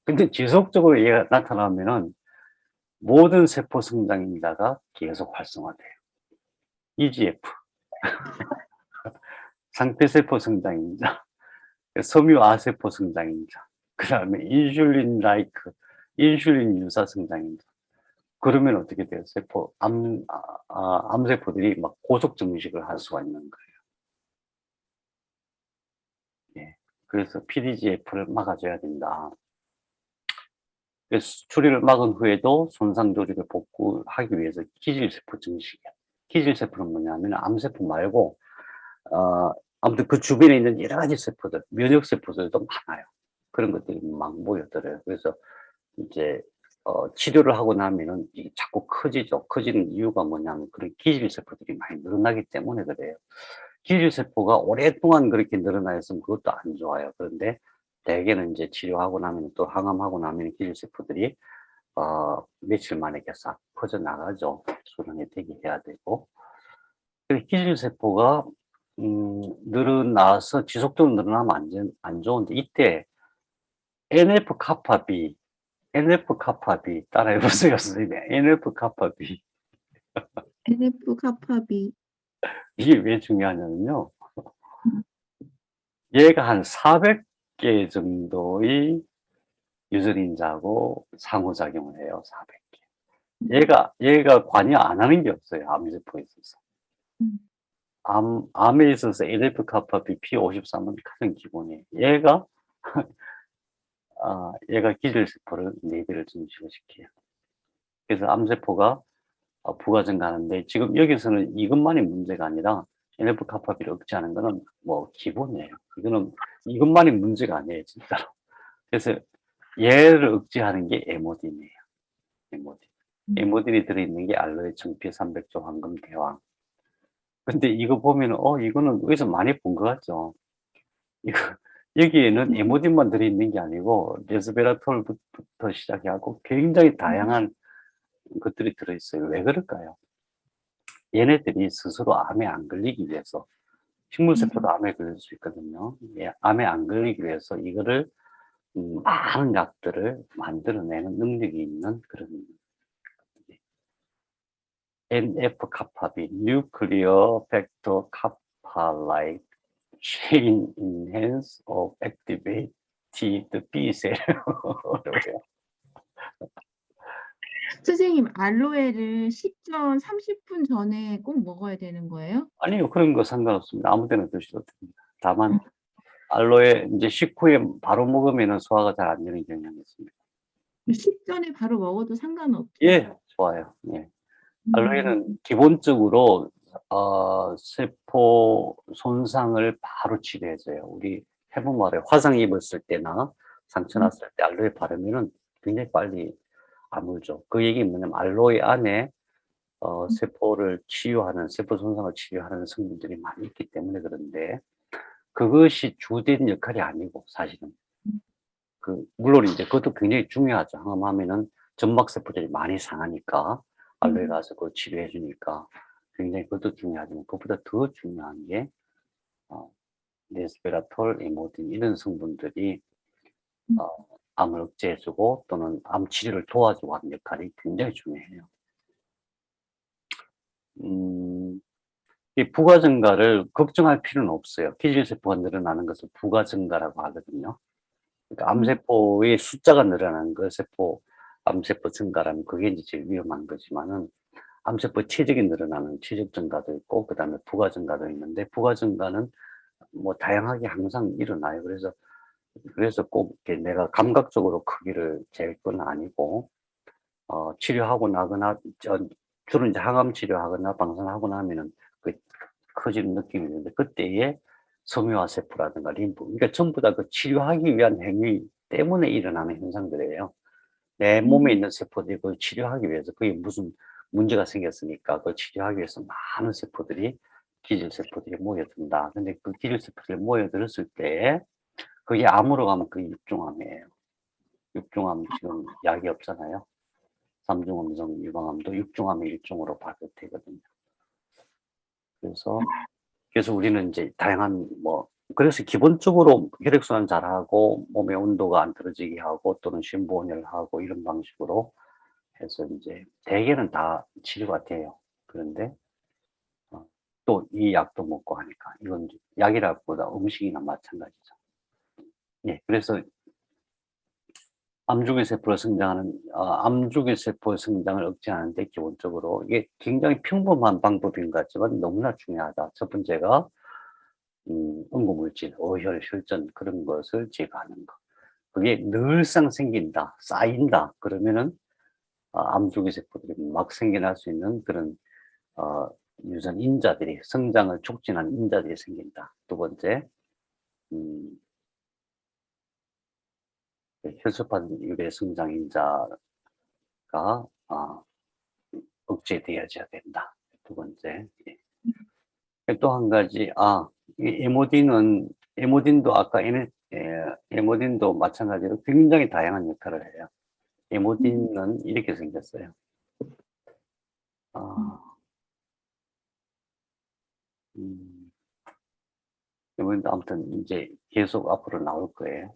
근데 지속적으로 얘가 나타나면은 모든 세포 성장인자가 계속 활성화돼요. EGF, 상피세포 성장인자, 섬유아세포 성장인자, 그 다음에 인슐린 유사 성장인자. 그러면 어떻게 돼요? 암세포들이 막 고속 증식을 할 수가 있는 거예요. 예. 그래서 PDGF를 막아줘야 된다. 그래서 출혈을 막은 후에도 손상 조직을 복구하기 위해서 기질세포 증식이야. 기질세포는 뭐냐면 암세포 말고 아무튼 그 주변에 있는 여러 가지 세포들, 면역세포들도 많아요. 그런 것들이 막 모여들어요. 그래서 이제 치료를 하고 나면은 이게 자꾸 커지죠. 커지는 이유가 뭐냐면 그런 기질세포들이 많이 늘어나기 때문에 그래요. 기질세포가 오랫동안 그렇게 늘어나 있으면 그것도 안 좋아요. 그런데 대개는 이제 치료하고 나면 또 항암하고 나면 기질세포들이 며칠 만에 이렇게 싹 퍼져나가죠. 수정이 되게 해야 되고. 기질세포가 늘어나서 지속적으로 늘어나면 안 좋은데 이때 NF-kappa B 따라해 보세요, 선생님. NF-kappa B NF-kappa 이게 왜 중요하냐면요. 음. 얘가 한 400개 정도의 유전인자하고 상호작용을 해요. 400개. 얘가 관여 안 하는 게 없어요. 암세포에 있어서. 암에 있어서 NF-kappa B P53은 가장 기본이에요. 얘가 기질세포를 4개를 증식을 시켜요. 그래서 암세포가 부가증가하는데 지금 여기서는 이것만이 문제가 아니라 NF-kappa를 억제하는 거는 뭐 기본이에요. 이거는 이것만이 문제가 아니에요, 진짜로. 그래서 얘를 억제하는 게 에모딘이에요. 에모딘. 음. 에모딘이 들어있는 게 알로에, 청피, 삼백조, 황금, 대왕. 근데 이거 보면은, 이거는 어디서 많이 본 것 같죠? 이거, 여기에는 에모딘만 들어있는 게 아니고, 레스베라톨부터 시작해갖고 굉장히 다양한 것들이 들어있어요. 왜 그럴까요? 얘네들이 스스로 암에 안 걸리기 위해서, 식물세포도 암에 걸릴 수 있거든요. 예, 암에 안 걸리기 위해서 이거를 많은 약들을 만들어내는 능력이 있는 그런 NF-kappaB, Nuclear Factor Kappa-like Chain Enhance of Activate the B cell. 선생님, 알로에를 식전 30분 전에 꼭 먹어야 되는 거예요? 아니요, 그런 거 상관없습니다. 아무 때나 드셔도 됩니다. 다만 알로에 이제 식후에 바로 먹으면 소화가 잘 안 되는 경향이 있습니다. 식전에 바로 먹어도 상관없죠? 예, 좋아요. 예. 음. 알로에는 기본적으로 세포 손상을 바로 치료해줘요. 우리 해본 말에 화상 입었을 때나 상처 났을 때 알로에 바르면은 굉장히 빨리 아물죠. 그 얘기는 뭐냐면 알로에 안에 세포를 치유하는, 세포 손상을 치유하는 성분들이 많이 있기 때문에 그런데 그것이 주된 역할이 아니고 사실은 물론 이제 그것도 굉장히 중요하죠. 항암하면은 점막세포들이 많이 상하니까 알로에 가서 그걸 치료해 주니까 굉장히 그것도 중요하지만 그것보다 더 중요한 게 레스베라톨, 에모딘 이런 성분들이 어, 암을 억제해주고 또는 암 치료를 도와주고 하는 역할이 굉장히 중요해요. 이 부가 증가를 걱정할 필요는 없어요. 기질세포가 늘어나는 것을 부가 증가라고 하거든요. 그러니까 암세포의 숫자가 늘어나는 거, 암세포 증가라면 그게 이제 제일 위험한 거지만은 암세포 체적이 늘어나는 체적 증가도 있고, 그 다음에 부가 증가도 있는데, 부가 증가는 뭐 다양하게 항상 일어나요. 그래서 꼭 이렇게 내가 감각적으로 크기를 잴 건 아니고, 치료하고 나거나, 주로 이제 항암 치료하거나 방사하고 나면은 그 커지는 느낌이 있는데, 그때에 섬유화세포라든가 림프, 그러니까 전부 다 그 치료하기 위한 행위 때문에 일어나는 현상들이에요. 내 몸에 있는 세포들이 그걸 치료하기 위해서 그게 무슨 문제가 생겼으니까 그걸 치료하기 위해서 많은 세포들이 기질세포들이 모여든다. 근데 그 기질세포들이 모여들었을 때 그게 암으로 가면 그게 육중암이에요. 육중암 지금 약이 없잖아요. 삼중암성 유방암도 육중암의 일종으로 봐도 되거든요. 그래서 우리는 이제 다양한 그래서 기본적으로 혈액순환 잘하고 몸의 온도가 안 떨어지게 하고 또는 심부온열하고 이런 방식으로 해서 이제 대개는 다 치료가 돼요. 그런데 또 이 약도 먹고 하니까 이건 약이라기보다 음식이나 마찬가지죠. 예, 그래서 암주기 세포를 암주기 세포의 성장을 억제하는데 기본적으로 이게 굉장히 평범한 방법인 것 같지만 너무나 중요하다. 첫 번째가 응고물질, 어혈, 혈전 그런 것을 제거하는 것. 그게 늘상 생긴다, 쌓인다. 그러면은 암주기 세포들이 막 생겨날 수 있는 그런 유전 인자들이 성장을 촉진하는 인자들이 생긴다. 두 번째, 음, 혈소판 유래 성장 인자가 억제되어져야 된다. 두 번째. 또 한 가지, 이 에모딘도 아까 에모딘도 마찬가지로 굉장히 다양한 역할을 해요. 에모딘은 이렇게 생겼어요. 에모딘도 아무튼 이제 계속 앞으로 나올 거예요.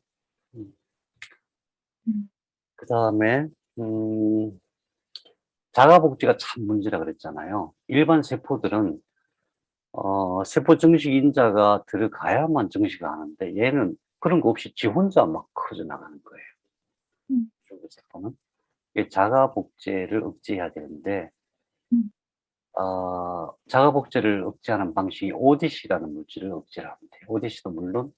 그 다음에, 자가복제가 참 문제라 그랬잖아요. 일반 세포들은 세포 정식 인자가 들어가야만 정식을 하는데 얘는 그런 거 없이 지 혼자 막 커져 나가는 거예요. 세포는. 자가 복제를 억제해야 되는데 자가 복제를 억제하는 방식이 ODC라는 물질을 억제를 하면 돼요. ODC도 물론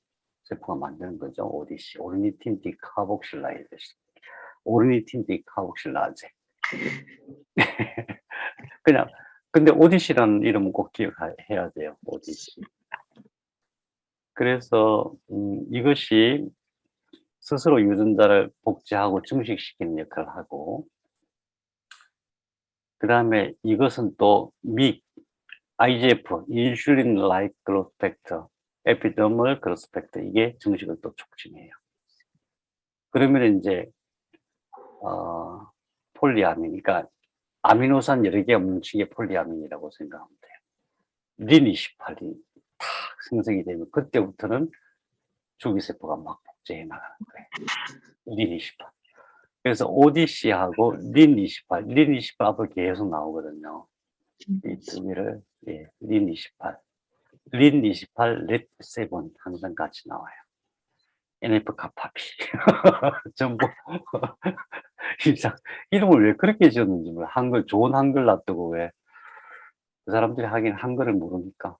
세포가 만드는 거죠. ODC, 오르니틴 디카복실라이제이션, 오르니틴 디카복실라제. 근데 ODC라는 이름은 꼭 기억해야 돼요. ODC. 그래서 이것이 스스로 유전자를 복제하고 증식시키는 역할을 하고, 그 다음에 이것은 또 IGF, 인슐린 라이크 그로스 팩터, 에피더멀 그로스 팩터, 이게 증식을 또 촉진해요. 그러면 이제 폴리아민, 그러니까 아미노산 여러 개가 뭉친 게 폴리아민이라고 생각하면 돼요. 린28이 탁 생성이 되면 그때부터는 주기세포가 막 복제해 나가는 거예요. 린28. 그래서 ODC하고 린28 앞으로 계속 나오거든요. 이 두 개를, 예, 린28, 렛7 항상 같이 나와요. NF 카파비. 전부 이상 이름을 왜 그렇게 지었는지 몰라. 한글 좋은 한글 놔두고 왜 그 사람들이 하긴 한글을 모르니까.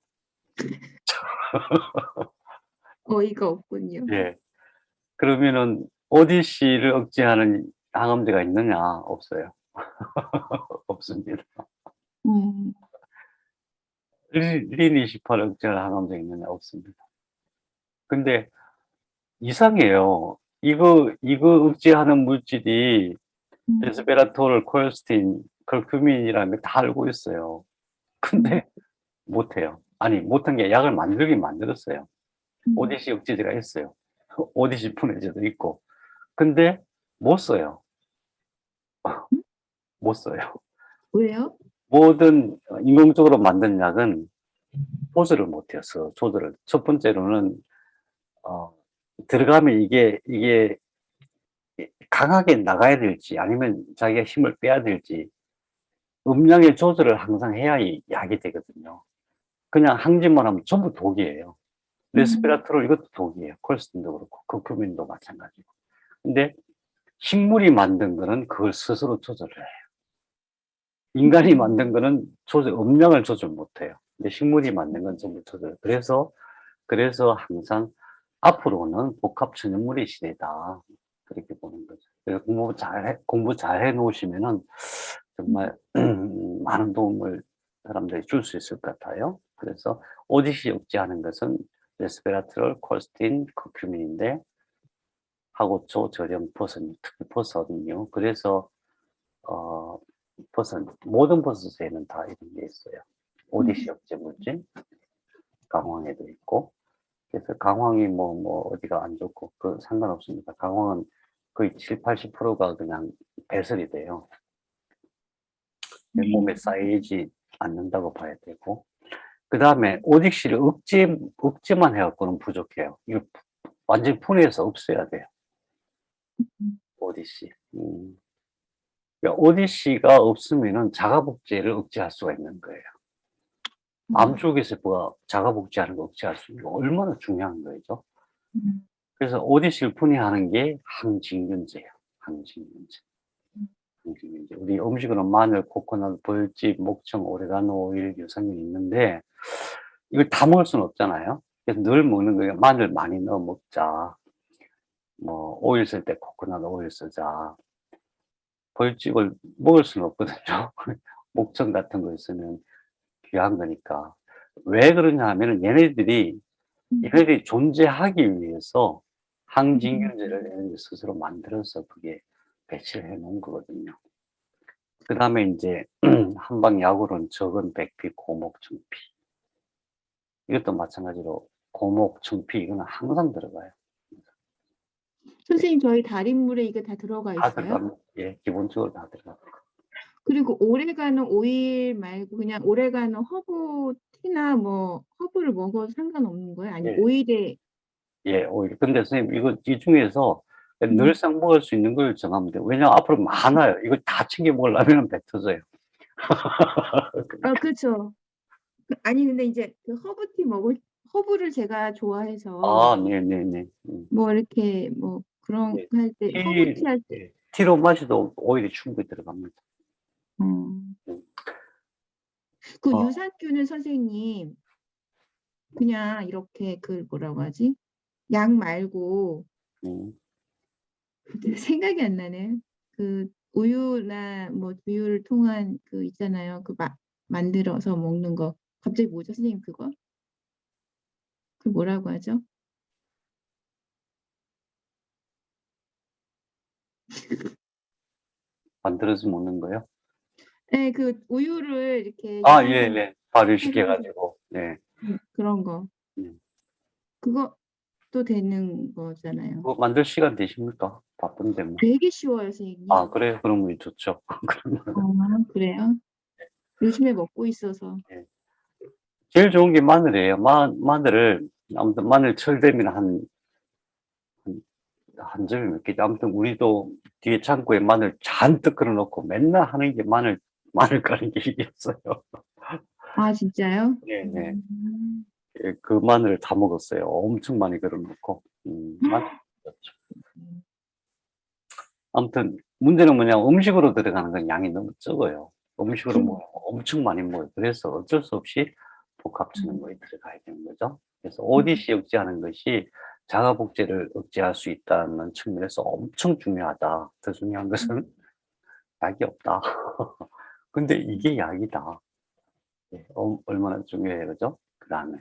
어이가 없군요. 예. 그러면은 ODC를 억제하는 항암제가 있느냐? 없어요. 없습니다. 음, 린28 억제하는 항암제가 있느냐? 없습니다. 근데 이상해요. 이거 억제하는 물질이 레스베라톨, 콜스틴, curcumin이라는 걸 다 알고 있어요. 근데 못해요. 아니, 못한 게 약을 만들긴 만들었어요. ODC 억제제가 있어요. ODC 분해제도 있고. 근데 못 써요. 못 써요. 왜요? 모든 인공적으로 만든 약은 조절을 못해요. 조절을. 첫 번째로는 들어가면 이게 강하게 나가야 될지 아니면 자기가 힘을 빼야 될지 음량의 조절을 항상 해야 이 약이 되거든요. 그냥 항진만 하면 전부 독이에요. 레스피라트롤 이것도 독이에요. 콜스틴도 그렇고 curcumin도 마찬가지고. 근데 식물이 만든 거는 그걸 스스로 조절을 해요. 인간이 만든 거는 음량을 조절 못 해요. 근데 식물이 만든 건 전부 조절. 그래서 항상 앞으로는 복합 천연물의 시대다. 그렇게 보는 거죠. 그래서 공부 잘 해 놓으시면은 정말 많은 도움을 사람들이 줄 수 있을 것 같아요. 그래서 ODC 억제하는 것은 레스베라트롤, 콜스틴, 커큐민인데 하고초, 저염, 버섯류, 특히 버섯은요. 그래서 모든 버섯에는 다 이런 게 있어요. ODC 억제 물질, 강황에도 있고. 그래서 강황이 어디가 안 좋고 그 상관없습니다. 강황은 거의 7, 80%가 그냥 배설이 돼요. 몸에 쌓이지 않는다고 봐야 되고. 그 다음에 ODC를 억제만 해갖고는 부족해요. 이거 완전히 분해해서 없애야 돼요. ODC. 그러니까 ODC가 없으면은 자가복제를 억제할 수가 있는 거예요. 암줄기세포가 자가복제하는 거 억제할 수 있는 거 얼마나 중요한 거죠. 그래서 ODC를 분해하는 게 항진균제예요. 항진균제. 우리 음식으로 마늘, 코코넛, 벌집, 목청, 오레가노, 오일, 유산균이 있는데 이걸 다 먹을 수는 없잖아요. 그래서 늘 먹는 거예요. 마늘 많이 넣어 먹자. 오일 쓸 때 코코넛 오일 쓰자. 벌집을 먹을 수는 없거든요. 목청 같은 거 있으면 귀한 거니까. 왜 그러냐 하면은 얘네들이 존재하기 위해서 항진균제를 얘네들이 스스로 만들어서 그게 배치를 해 놓은 거거든요. 그 다음에 이제 한방 약으로는 적은 백피, 고목, 청피. 이것도 마찬가지로 고목, 청피 이거는 항상 들어가요. 선생님, 저희 달인물에 이거 다 들어가 다 있어요? 들어갑니다. 예, 기본적으로 다 들어갑니다. 그리고 오레가노 오일 말고 그냥 오레가노 허브 티나 뭐 허브를 먹어도 상관없는 거예요? 아니면 예. 오일에 예, 오히려. 근데 선생님, 이 중에서 늘상 먹을 수 있는 걸 정하면 돼요. 왜냐면 앞으로 많아요. 이걸 다 챙겨 먹으려면 배 터져요. 그렇죠. 아니 근데 이제 그 허브를 제가 좋아해서 네네네. 뭐 이렇게 뭐 그런 예. 할 때 허브티 할 때 예. 티로 마셔도 오일이 충분히 들어갑니다. 음. 음. 그 어, 유산균은 선생님 그냥 이렇게 그 뭐라고 하지? 약 말고 음. 생각이 안 나네. 그 우유나 뭐 두유를 통한 그 있잖아요. 만들어서 먹는 거. 갑자기 뭐죠, 선생님 그거? 그 뭐라고 하죠? 만들어서 먹는 거요? 네, 그 우유를 이렇게 아, 예, 약간 예. 발효시켜 해서 가지고. 네. 그런 거. 음. 그것도 되는 거잖아요. 그거 만들 시간 되십니까? 바쁜데 뭐. 되게 쉬워요, 선생님. 아, 그래요? 그러면 좋죠. 그러면 그래요? 요즘에 먹고 있어서. 제일 좋은 게 마늘이에요. 마늘을 아무튼 마늘 철되면 한 점이 몇 개죠. 아무튼 우리도 뒤에 창고에 마늘 잔뜩 걸어 놓고 맨날 하는 게 마늘 까는 게 이겼어요. 아, 진짜요? 네네. 음. 예, 그 마늘을 다 먹었어요. 엄청 많이 걸어 놓고. 마늘. 아무튼 문제는 뭐냐면 음식으로 들어가는 건 양이 너무 적어요. 음식으로 뭐 엄청 많이 먹어요. 그래서 어쩔 수 없이 복합 전형물이 들어가야 되는 거죠. 그래서 ODC 억제하는 것이 자가 복제를 억제할 수 있다는 측면에서 엄청 중요하다. 더 중요한 것은 약이 없다. 근데 이게 약이다. 예, 얼마나 중요해요, 그죠? 그 다음에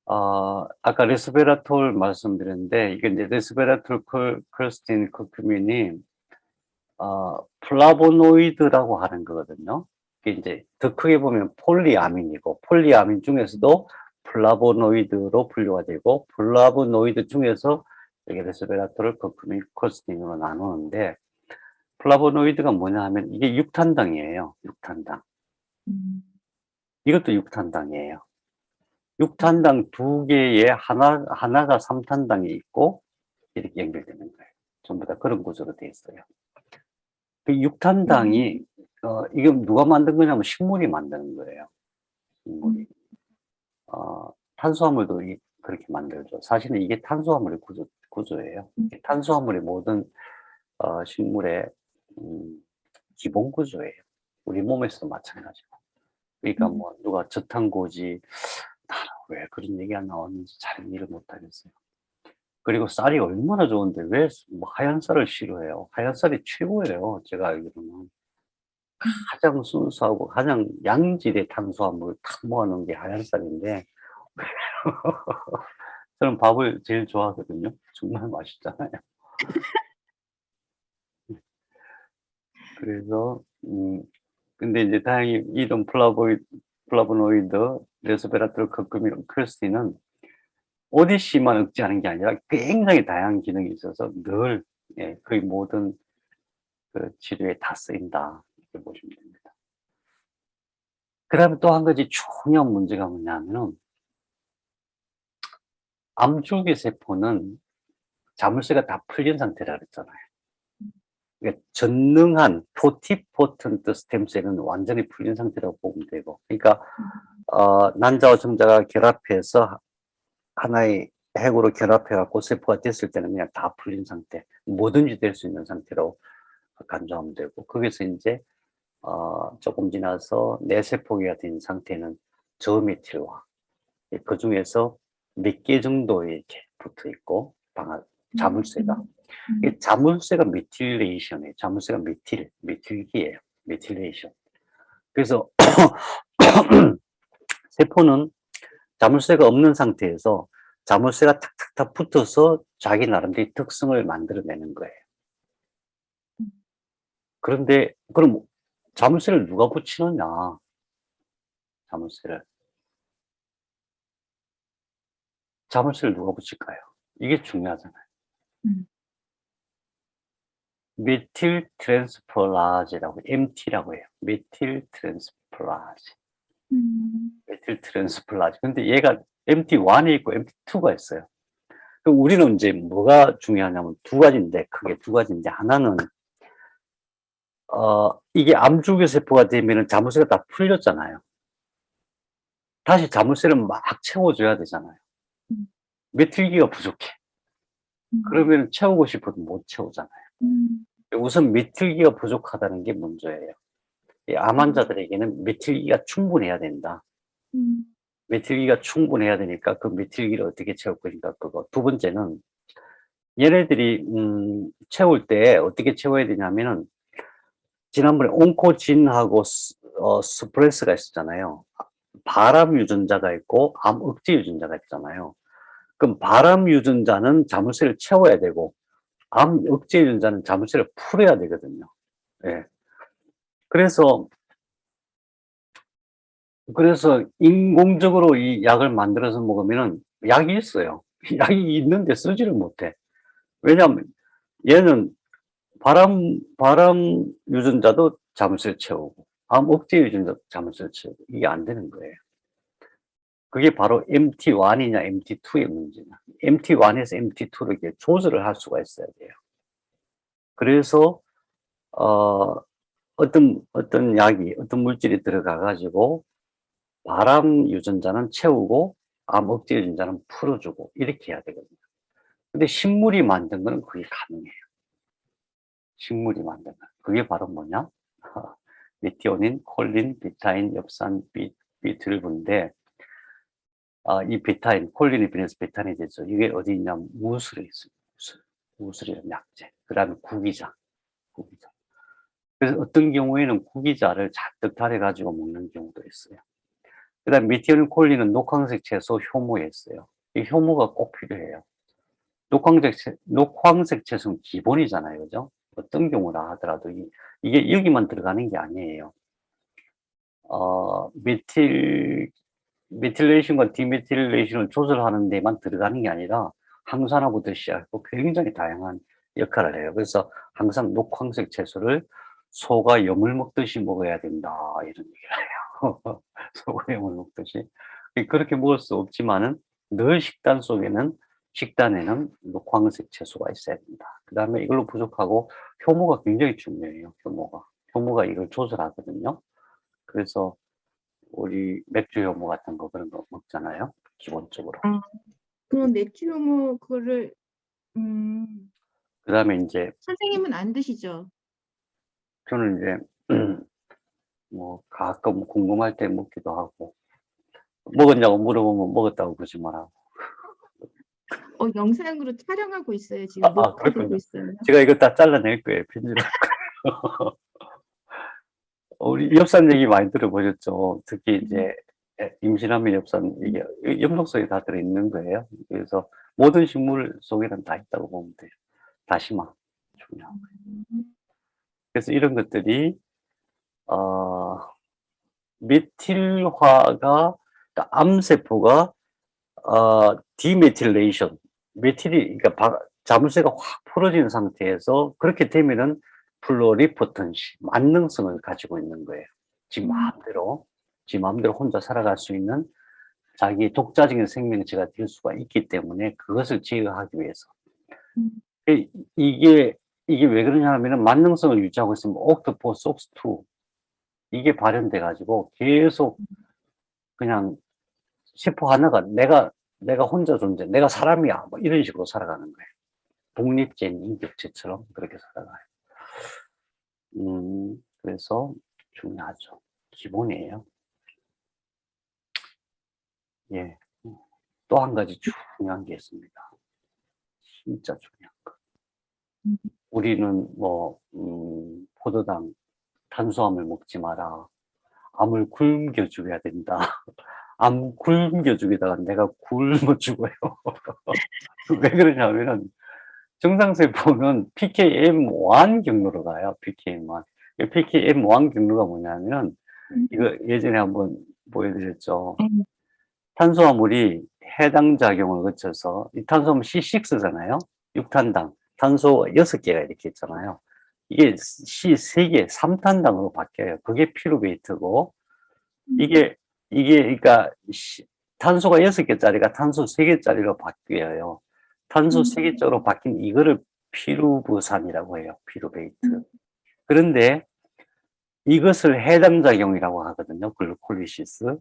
아까 레스베라톨 말씀드렸는데 이게 이제 레스베라톨 컬스틴 커큐민이 플라보노이드라고 하는 거거든요. 이게 이제 더 크게 보면 폴리아민이고, 폴리아민 중에서도 플라보노이드로 분류가 되고, 플라보노이드 중에서 이게 레스베라톨을 커큐민 콜스틴으로 나누는데, 플라보노이드가 뭐냐 하면 이게 육탄당이에요. 육탄당. 이것도 육탄당이에요. 육탄당 두 개에 하나가 삼탄당이 있고, 이렇게 연결되는 거예요. 전부 다 그런 구조로 되어 있어요. 그 육탄당이 이게 누가 만든 거냐면 식물이 만드는 거예요. 식물이. 탄수화물도 그렇게 만들죠. 사실은 이게 탄수화물의 구조예요. 탄수화물의 모든 식물의 기본 구조예요. 우리 몸에서도 마찬가지고. 그러니까 뭐 누가 저탄고지 나는 왜 그런 얘기가 나왔는지 잘 이해를 못하겠어요. 그리고 쌀이 얼마나 좋은데 왜 뭐 하얀 쌀을 싫어해요? 하얀 쌀이 최고예요. 제가 알기로는. 가장 순수하고 가장 양질의 탄수화물을 탁 모아놓은 게 하얀 쌀인데 저는 밥을 제일 좋아하거든요. 정말 맛있잖아요. 그래서 근데 이제 다행히 이런 플라보노이드, 레스베라트롤 커큐민 크리스틴은 ODC만 억제하는 게 아니라 굉장히 다양한 기능이 있어서 늘 거의 모든 그 치료에 다 쓰인다 이렇게 보시면 됩니다. 그다음에 또 한 가지 중요한 문제가 뭐냐면은 암줄기 세포는 자물쇠가 다 풀린 상태라 그랬잖아요. 그러니까 전능한 토티포턴트 스템셀은 완전히 풀린 상태라고 보면 되고, 그러니까 난자와 정자가 결합해서 하나의 핵으로 결합해갖고 세포가 됐을 때는 그냥 다 풀린 상태, 뭐든지 될 수 있는 상태로 간주하면 되고, 거기서 이제 조금 지나서 내세포기가 된 상태는 저메틸화, 그 중에서 몇 개 정도 이렇게 붙어 있고 자물쇠가 이 자물쇠가 메틸레이션이에요. 자물쇠가 메틸기예요. 메틸레이션. 그래서 세포는 자물쇠가 없는 상태에서 자물쇠가 탁탁탁 붙어서 자기 나름대로 특성을 만들어내는 거예요. 그런데 그럼 자물쇠를 누가 붙이느냐? 자물쇠를 누가 붙일까요? 이게 중요하잖아요. 메틸 트랜스퍼라즈라고 MT라고 해요. 메틸 트랜스퍼라즈. 메틸 트랜스퍼라즈. 근데 얘가 MT1이 있고 MT2가 있어요. 그럼 우리는 이제 뭐가 중요하냐면 두 가지인데, 크게 두 가지인데, 하나는 이게 암줄기 세포가 되면은 자물쇠가 다 풀렸잖아요. 다시 자물쇠를 막 채워줘야 되잖아요. 메틸기가 부족해. 그러면 채우고 싶어도 못 채우잖아요. 우선 메틸기가 부족하다는 게 문제예요. 이 암 환자들에게는 메틸기가 충분해야 된다. 메틸기가 충분해야 되니까 그 메틸기를 어떻게 채울 것인가 그거. 두 번째는 얘네들이 채울 때 어떻게 채워야 되냐면은 지난번에 온코진하고 스프레스가 있었잖아요. 바람 유전자가 있고 암 억제 유전자가 있잖아요. 그럼 바람 유전자는 자물쇠를 채워야 되고 암 억제 유전자는 자물쇠를 풀어야 되거든요. 예. 그래서 인공적으로 이 약을 만들어서 먹으면은 약이 있어요. 약이 있는데 쓰지를 못해. 왜냐하면 얘는 바람 유전자도 자물쇠를 채우고, 암 억제 유전자도 자물쇠를 채우고, 이게 안 되는 거예요. 그게 바로 MT1이냐, MT2의 문제냐. MT1에서 MT2로 이렇게 조절을 할 수가 있어야 돼요. 그래서, 어떤 약이, 어떤 물질이 들어가가지고, 바람 유전자는 채우고, 암 억제 유전자는 풀어주고, 이렇게 해야 되거든요. 근데 식물이 만든 거는 그게 가능해요. 식물이 만든 거. 그게 바로 뭐냐? 메티오닌, 콜린, 비타인, 엽산, B12인데, 이 비타인, 콜린이 비해서 비타인이 되죠. 이게 어디 있냐면 무술에 있습니다. 무술이라는 약재. 그 다음에 구기자. 그래서 어떤 경우에는 구기자를 잔뜩 달여가지고 먹는 경우도 있어요. 그 다음에 메티오닌, 콜린은 녹황색 채소 효모에 있어요. 이 효모가 꼭 필요해요. 녹황색 채소는 기본이잖아요. 그죠? 어떤 경우라 하더라도 이게 여기만 들어가는 게 아니에요. 메틸레이션과 디메틸레이션을 조절하는 데만 들어가는 게 아니라 항산화부터 시작하고 굉장히 다양한 역할을 해요. 그래서 항상 녹황색 채소를 소가 염을 먹듯이 먹어야 된다 이런 얘기를 해요. 소가 염을 먹듯이. 그렇게 먹을 수 없지만은 늘 식단에는 녹황색 채소가 있어야 된다. 그 다음에 이걸로 부족하고 효모가 굉장히 중요해요. 효모가 이걸 조절하거든요. 그래서 우리 맥주 효모 같은 거 그런 거 먹잖아요. 기본적으로. 그럼 맥주 효모 그거를 그다음에 이제 선생님은 안 드시죠? 저는 이제 뭐 가끔 궁금할 때 먹기도 하고 먹었냐고 물어보면 먹었다고 거짓말하고. 영상으로 촬영하고 있어요. 지금 녹화되고 그렇군요. 있어요. 제가 이거 다 잘라낼 거예요. 편집할 거예요. 우리 엽산 얘기 많이 들어보셨죠? 특히 이제 임신하면 엽산 이게 엽록소에 다 들어있는 거예요. 그래서 모든 식물 속에는 다 있다고 보면 돼요. 다시마 중요하고. 그래서 이런 것들이 메틸화가 그러니까 암세포가 디메틸레이션 메틸이 그러니까 자물쇠가 확 풀어진 상태에서 그렇게 되면은 플로리포턴시 만능성을 가지고 있는 거예요. 지 마음대로 혼자 살아갈 수 있는 자기 독자적인 생명체가 될 수가 있기 때문에 그것을 제어하기 위해서 이게 왜 그러냐 하면은 만능성을 유지하고 있으면 옥토포 속스2 이게 발현돼 가지고 계속 그냥 세포 하나가 내가 혼자 존재, 내가 사람이야, 뭐 이런 식으로 살아가는 거예요. 독립된 인격체처럼 그렇게 살아가요. 그래서 중요하죠. 기본이에요. 예. 또 한 가지 중요한 게 있습니다. 진짜 중요한 거. 우리는 포도당, 탄수화물 먹지 마라. 암을 굶겨 죽여야 된다. 암 굶겨 죽이다가 내가 굶어 죽어요. 왜 그러냐면은 정상세포는 PKM1 경로로 가요. PKM1. PKM1 경로가 뭐냐면 이거 예전에 한번 보여드렸죠. 탄수화물이 해당 작용을 거쳐서 이 탄수화물 C6잖아요. 6탄당. 탄소 6개가 이렇게 있잖아요. 이게 C3개, 3탄당으로 바뀌어요. 그게 피루베이트고 이게 그러니까 탄소가 6개짜리가 탄소 3개짜리로 바뀌어요. 탄소 3개짜리로 바뀐 이거를 피루부산이라고 해요. 피루베이트. 그런데 이것을 해당작용이라고 하거든요. 글루콜리시스.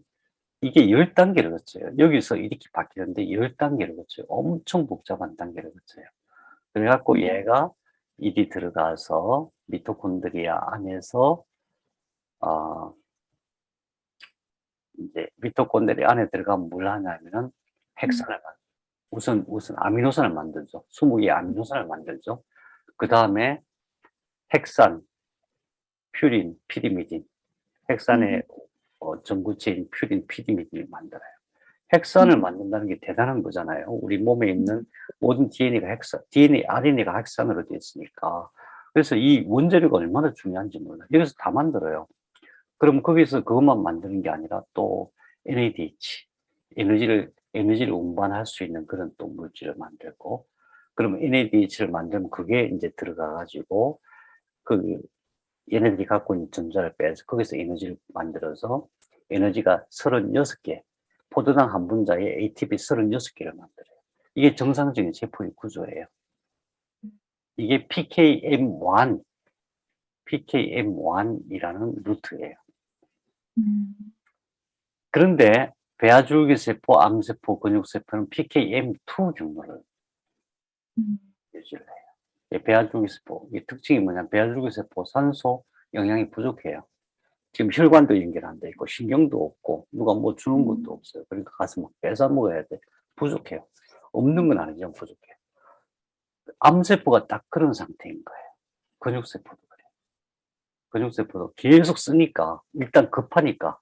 이게 10단계를 거쳐요. 여기서 이렇게 바뀌는데 10단계를 거쳐요. 엄청 복잡한 단계를 거쳐요. 그래갖고 얘가 일이 들어가서 미토콘드리아 안에서 이제 미토콘드리아 안에 들어가면 뭘 하냐면은 우선 아미노산을 만들죠. 20개의 아미노산을 만들죠. 그 다음에 핵산, 퓨린, 피리미딘, 핵산의 전구체인 퓨린, 피리미딘을 만들어요. 핵산을 만든다는 게 대단한 거잖아요. 우리 몸에 있는 모든 DNA가 핵산, DNA, RNA가 핵산으로 되어 있으니까. 그래서 이 원재료가 얼마나 중요한지 몰라요. 여기서 다 만들어요. 그럼 거기서 그것만 만드는 게 아니라 또 NADH, 에너지를 운반할 수 있는 그런 또 물질을 만들고, 그러면 NADH를 만들면 그게 이제 들어가가지고, 그, 얘네들이 갖고 있는 전자를 빼서 거기서 에너지를 만들어서 에너지가 36개, 포도당 한 분자에 ATP 36개를 만들어요. 이게 정상적인 세포의 구조예요. 이게 PKM1이라는 루트예요. 그런데 배아줄기세포, 암세포, 근육세포는 PKM2 경로를 유지를 해요. 배아줄기세포, 이 특징이 뭐냐면 배아줄기세포 산소 영양이 부족해요. 지금 혈관도 연결 안 돼 있고 신경도 없고 누가 뭐 주는 것도 없어요. 그러니까 가서 막 뺏어 먹어야 돼. 부족해요. 없는 건 아니지만 부족해요. 암세포가 딱 그런 상태인 거예요. 근육세포도 그래요. 근육세포도 계속 쓰니까 일단 급하니까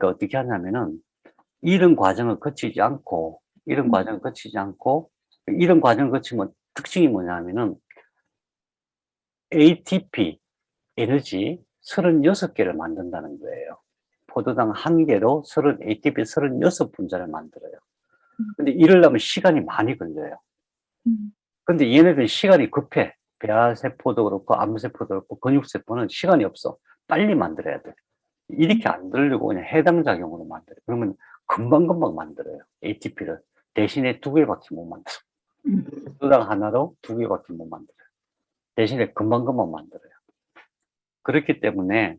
어떻게 하냐면은 이런 과정을 거치지 않고 이런 과정을 거치면 특징이 뭐냐면은 ATP 에너지 36개를 만든다는 거예요. 포도당 한 개로 ATP 36분자를 만들어요. 근데 이러려면 시간이 많이 걸려요. 근데 얘네들은 시간이 급해. 배아세포도 그렇고 암세포도 그렇고 근육세포는 시간이 없어. 빨리 만들어야 돼. 이렇게 안 들려고 그냥 해당 작용으로 만들어요. 그러면 금방금방 만들어요. ATP를. 대신에 2개밖에 못 만들어. 포도당 하나로 2개밖에 못 만들어요. 대신에 금방금방 만들어요. 그렇기 때문에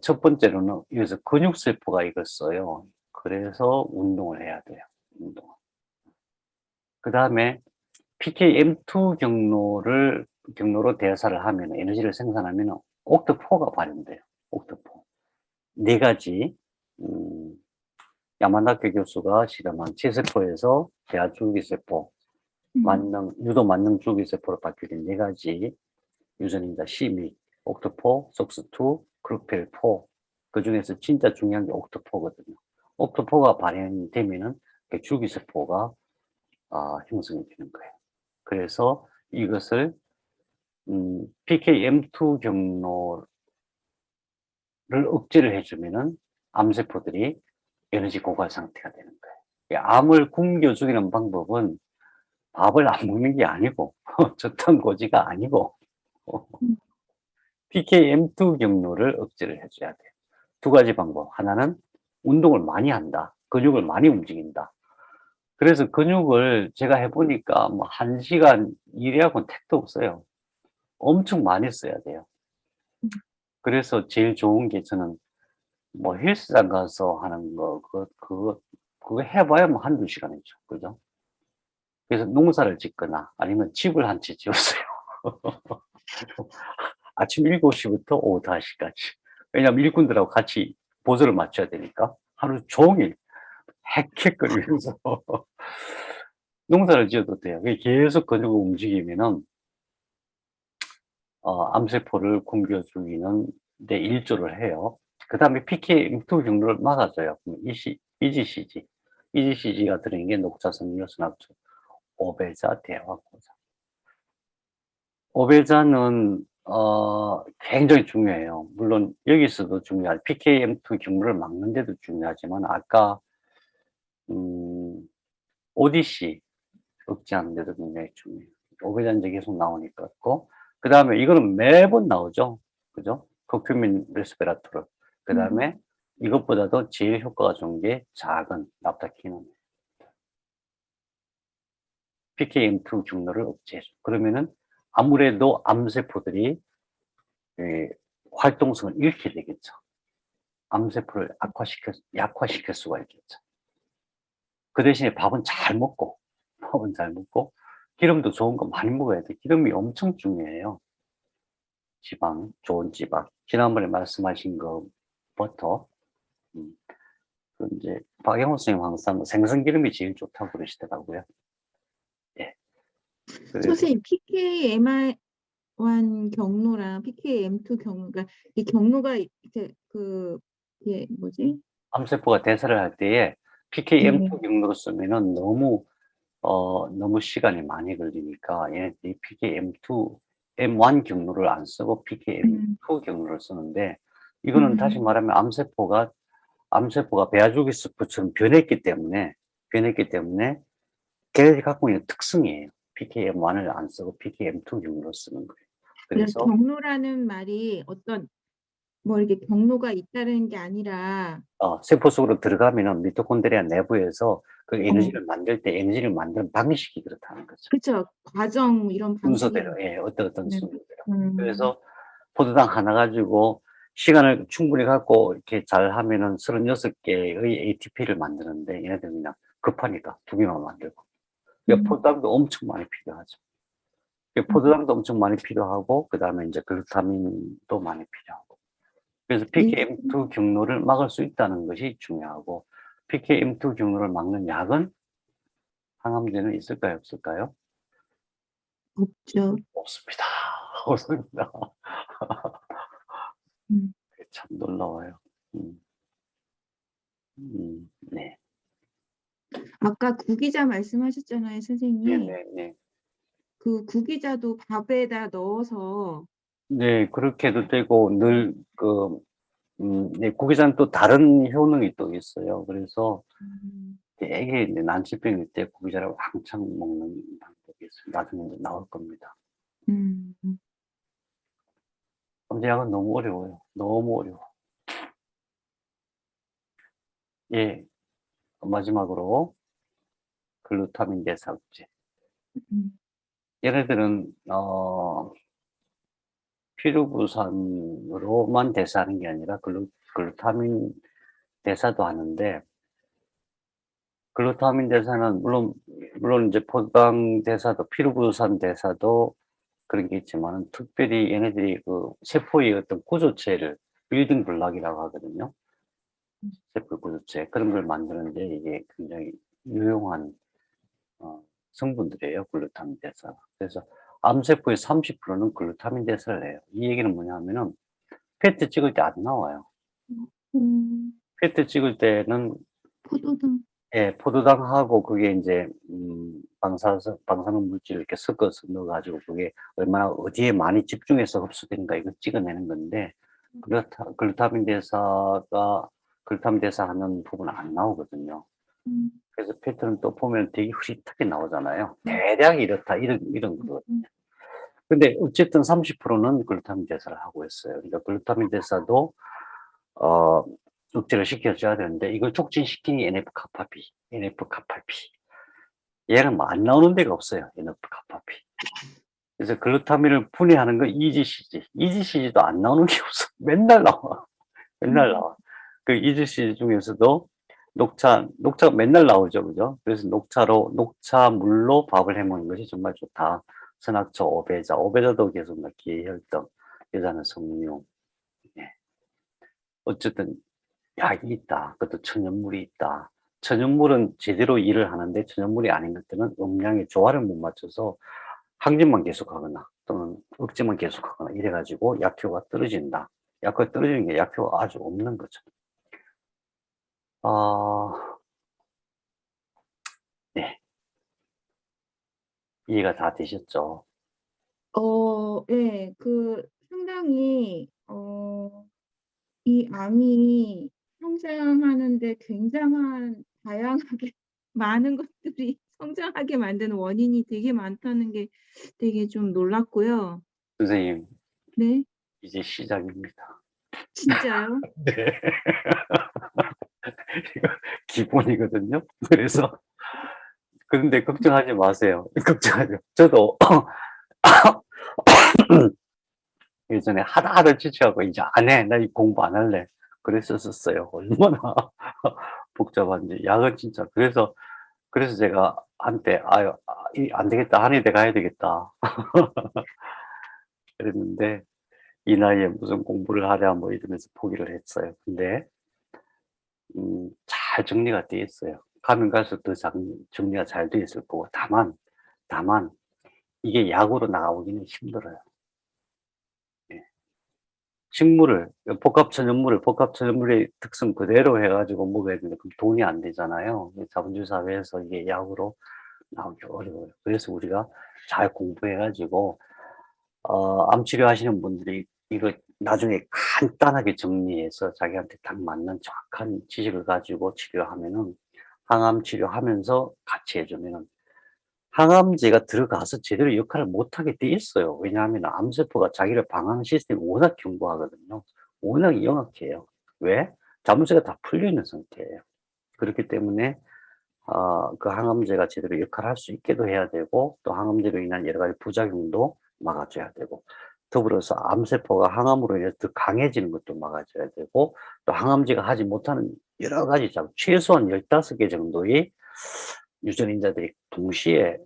첫 번째로는 여기서 근육세포가 이걸 써요. 그래서 운동을 해야 돼요. 운동. 그 다음에 PKM2 경로로 대사를 하면 에너지를 생산하면 옥토포가 발현돼요. 옥토포. 4가지, 야마나케 교수가 실험한 T세포에서 배아줄기세포, 유도 만능 줄기세포로 바뀌는 4가지 유전입니다. C, 옥토포, 속스2, 크루펠4. 그 중에서 진짜 중요한 게 옥토포거든요. 옥토포가 발현되면은 줄기세포가 형성이 되는 거예요. 그래서 이것을 PKM2 경로를 억제를 해주면은 암세포들이 에너지 고갈 상태가 되는 거예요. 암을 굶겨 죽이는 방법은 밥을 안 먹는 게 아니고 저탄고지가 아니고 PKM2 경로를 억제를 해줘야 돼요. 2가지 방법. 하나는 운동을 많이 한다. 근육을 많이 움직인다. 그래서 근육을 제가 해보니까 뭐 1시간 일하고는 택도 없어요. 엄청 많이 써야 돼요. 그래서 제일 좋은 게 저는 뭐 헬스장 가서 하는 거, 그거 해봐야 뭐 1~2시간이죠. 그죠? 그래서 농사를 짓거나 아니면 집을 한 채 지었어요. 아침 7시부터 오후 5시까지. 왜냐면 일꾼들하고 같이 보조를 맞춰야 되니까 하루 종일 헥헥거리면서 농사를 지어도 돼요. 계속 근육을 움직이면은 암세포를 굶겨 죽이는 데 일조를 해요. 그 다음에 PKM2 경로를 막아줘요. EGCG가 들어있는 게 녹차섬유효소납주, 오베자, 대화고자. 오베자는 굉장히 중요해요. 물론 여기서도 중요하죠. PKM2 경로를 막는 데도 중요하지만 아까 ODC 억제하는 데도 굉장히 중요해요. 오베자는 이제 계속 나오니까. 그 다음에 이거는 매번 나오죠. 그죠? 커큐민 레스베라토르. 그 다음에 이것보다도 제일 효과가 좋은 게 작은 납타키는 PKM2 경로를 억제해줘. 그러면은 아무래도 암세포들이 활동성을 잃게 되겠죠. 암세포를 약화시킬 수가 있겠죠. 그 대신에 밥은 잘 먹고 기름도 좋은 거 많이 먹어야 돼. 기름이 엄청 중요해요. 지방, 좋은 지방. 지난번에 말씀하신 거 버터. 이제 박영호 선생님 항상 생선기름이 제일 좋다고 그러시더라고요. 예. 선생님, PKM1 경로랑 PKM2 경로가 이 경로가 이제 그 이게 뭐지? 암세포가 대사를 할 때에 네. PKM2 경로로 쓰면은 너무 시간이 많이 걸리니까 얘네들이 PKM2, M1 경로를 안 쓰고 PKM2 경로를 쓰는데, 이거는 다시 말하면 암세포가 베아주기스프처럼 변했기 때문에 걔네들이 갖고 있는 특성이에요. PKM1을 안 쓰고 PKM2 경로를 쓰는 거예요. 그래서 그래서 경로라는 말이 어떤 뭐 이렇게 경로가 있다는 게 아니라 세포 속으로 들어가면은 미토콘드리아 내부에서 그 어, 에너지를 만드는 방식이 그렇다는 거죠. 그쵸. 과정 이런 방식이 순서대로, 예, 어떤 네. 순서대로. 음, 그래서 포도당 하나 가지고 시간을 충분히 갖고 이렇게 잘 하면은 36개의 ATP를 만드는데, 얘네들은 그냥 급하니까 2개만 만들고. 그러니까 포도당도 엄청 많이 필요하죠. 그러니까 포도당도 엄청 많이 필요하고, 그 다음에 이제 글루타민도 많이 필요하고. 그래서 네. PKM2 경로를 막을 수 있다는 것이 중요하고, PKM2 경로를 막는 약은 항암제는 있을까요, 없을까요? 없죠. 없습니다. 없습니다. 음. 참 놀라워요. 네. 아까 구기자 말씀하셨잖아요, 선생님. 네네네. 그 구기자도 밥에다 넣어서 네, 그렇게도 되고, 네, 고기자는 또 다른 효능이 또 있어요. 그래서 되게 이제 난치병일 때 고기자를 왕창 먹는 방법이 있어요. 나중에 이제 나올 겁니다. 음, 검제약은 너무 어려워요. 너무 어려워. 예, 마지막으로 글루타민 대사업제. 음, 얘네들은 피루부산으로만 대사하는 게 아니라 글루타민 대사도 하는데, 글루타민 대사는 물론 이제 포도당 대사도 피루부산 대사도 그런 게 있지만, 특별히 얘네들이 그 세포의 어떤 구조체를 빌딩 블록이라고 하거든요. 세포 구조체 그런 걸 만드는데 이게 굉장히 유용한 성분들이에요, 글루타민 대사가. 그래서 암세포의 30%는 글루타민 대사를 해요. 이 얘기는 뭐냐면은 페트 찍을 때 안 나와요. 음, 페트 찍을 때는 포도당. 예, 포도당하고 그게 이제 방사능 물질을 이렇게 섞어서 넣어가지고 그게 얼마나 어디에 많이 집중해서 흡수되는가 이걸 찍어내는 건데, 글루타민 대사하는 부분은 안 나오거든요. 음, 그래서 패턴은 또 보면 되게 흐릿하게 나오잖아요. 대략 이렇다 이런 거거든요. 근데 어쨌든 30%는 글루타민 대사를 하고 있어요. 그러니까 글루타민 대사도 어, 억제를 시켜줘야 되는데, 이걸 촉진시키는 게 NF-kappa B. 얘는 뭐 안 나오는 데가 없어요, NF-kappa B. 그래서 글루타민을 분해하는 건 EGCG도 안 나오는 게 없어. 맨날 나와. 맨날 나와. 그 EGCG 중에서도 녹차가 맨날 나오죠, 그죠? 그래서 녹차물로 밥을 해 먹는 것이 정말 좋다. 선악초, 오베자도 계속 기혈등, 여자는 석류. 예. 어쨌든 약이 있다. 그것도 천연물이 있다. 천연물은 제대로 일을 하는데, 천연물이 아닌 것들은 음량의 조화를 못 맞춰서 항진만 계속하거나 또는 억제만 계속하거나 이래가지고 약효가 떨어진다. 약효가 떨어지는 게 약효가 아주 없는 거죠. 네. 이해가 다 되셨죠? 예, 상당히, 이 암이 성장하는데 굉장한 다양하게 많은 것들이 성장하게 만드는 원인이 되게 많다는 게 되게 좀 놀랐고요. 선생님, 네, 이제 시작입니다. 진짜요? 네. 이거 기본이거든요. 그래서, 그런데 걱정하지 마세요. 걱정하지. 저도 예전에 하다 지쳐갖고 이제 안 해. 나 이 공부 안 할래. 그랬었어요. 얼마나 복잡한지. 약은 진짜. 그래서 제가 한때, 안 되겠다. 한의대 가야 되겠다. 그랬는데, 이 나이에 무슨 공부를 하랴, 뭐 이러면서 포기를 했어요. 근데, 잘 정리가 돼 있어요. 가면 갈수록 더 정리가 잘 돼 있을 거고, 다만, 이게 약으로 나오기는 힘들어요. 예. 식물을, 복합천연물의 특성 그대로 해가지고 먹어야 되는데, 그럼 돈이 안 되잖아요. 자본주의 사회에서 이게 약으로 나오기 어려워요. 그래서 우리가 잘 공부해가지고, 암 치료하시는 분들이 이거 나중에 간단하게 정리해서 자기한테 딱 맞는 정확한 지식을 가지고 치료하면은, 항암 치료하면서 같이 해주면은, 항암제가 들어가서 제대로 역할을 못하게 돼 있어요. 왜냐하면 암세포가 자기를 방어하는 시스템이 워낙 견고하거든요. 워낙 영악해요. 왜? 자물쇠가 다 풀려 있는 상태예요. 그렇기 때문에 그 항암제가 제대로 역할을 할 수 있게도 해야 되고, 또 항암제로 인한 여러 가지 부작용도 막아줘야 되고, 더불어서 암세포가 항암으로 인해서 더 강해지는 것도 막아줘야 되고, 또 항암제가 하지 못하는 여러 가지 최소한 15개 정도의 유전인자들이 동시에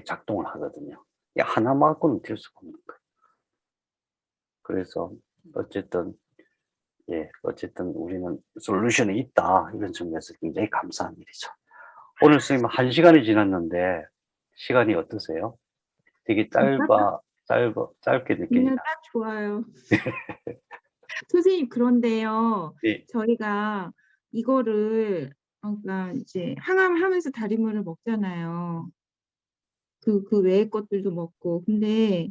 작동을 하거든요. 하나 맞고는 될 수가 없는 거예요. 그래서 어쨌든 우리는 솔루션이 있다. 이런 점에서 굉장히 감사한 일이죠. 오늘 선생님 1시간이 지났는데 시간이 어떠세요? 되게 짧게 느껴지나요? 그냥 딱 좋아요. 선생님, 그런데요. 네. 저희가 이거를 그러니까 이제 항암하면서 다리물을 먹잖아요. 그 외의 것들도 먹고. 근데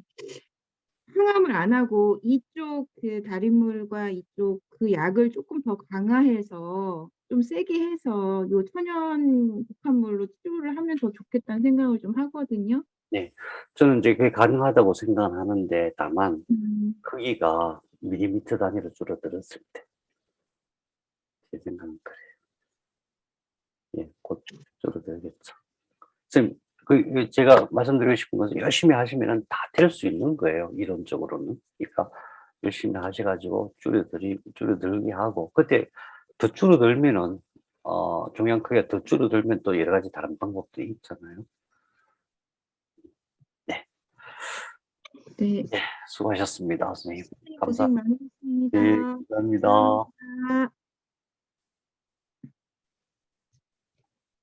항암을 안 하고 이쪽 그 다리물과 이쪽 그 약을 조금 더 강화해서 좀 세게 해서 요 천연 복합물로 치료를 하면 더 좋겠다는 생각을 좀 하거든요. 네. 저는 이제 그게 가능하다고 생각을 하는데, 다만 크기가 밀리미터 단위로 줄어들었을 때, 제 생각은 그래요. 예, 곧 줄어들겠죠. 선생님, 제가 말씀드리고 싶은 것은 열심히 하시면은 다 될 수 있는 거예요, 이론적으로는. 그러니까 열심히 하셔가지고 줄어들게 하고, 그때 더 줄어들면은, 종양 크기가 더 줄어들면 또 여러 가지 다른 방법도 있잖아요. 네. 네. 수고하셨습니다, 선생님. 고생 네, 많으셨습니다. 감사합니다.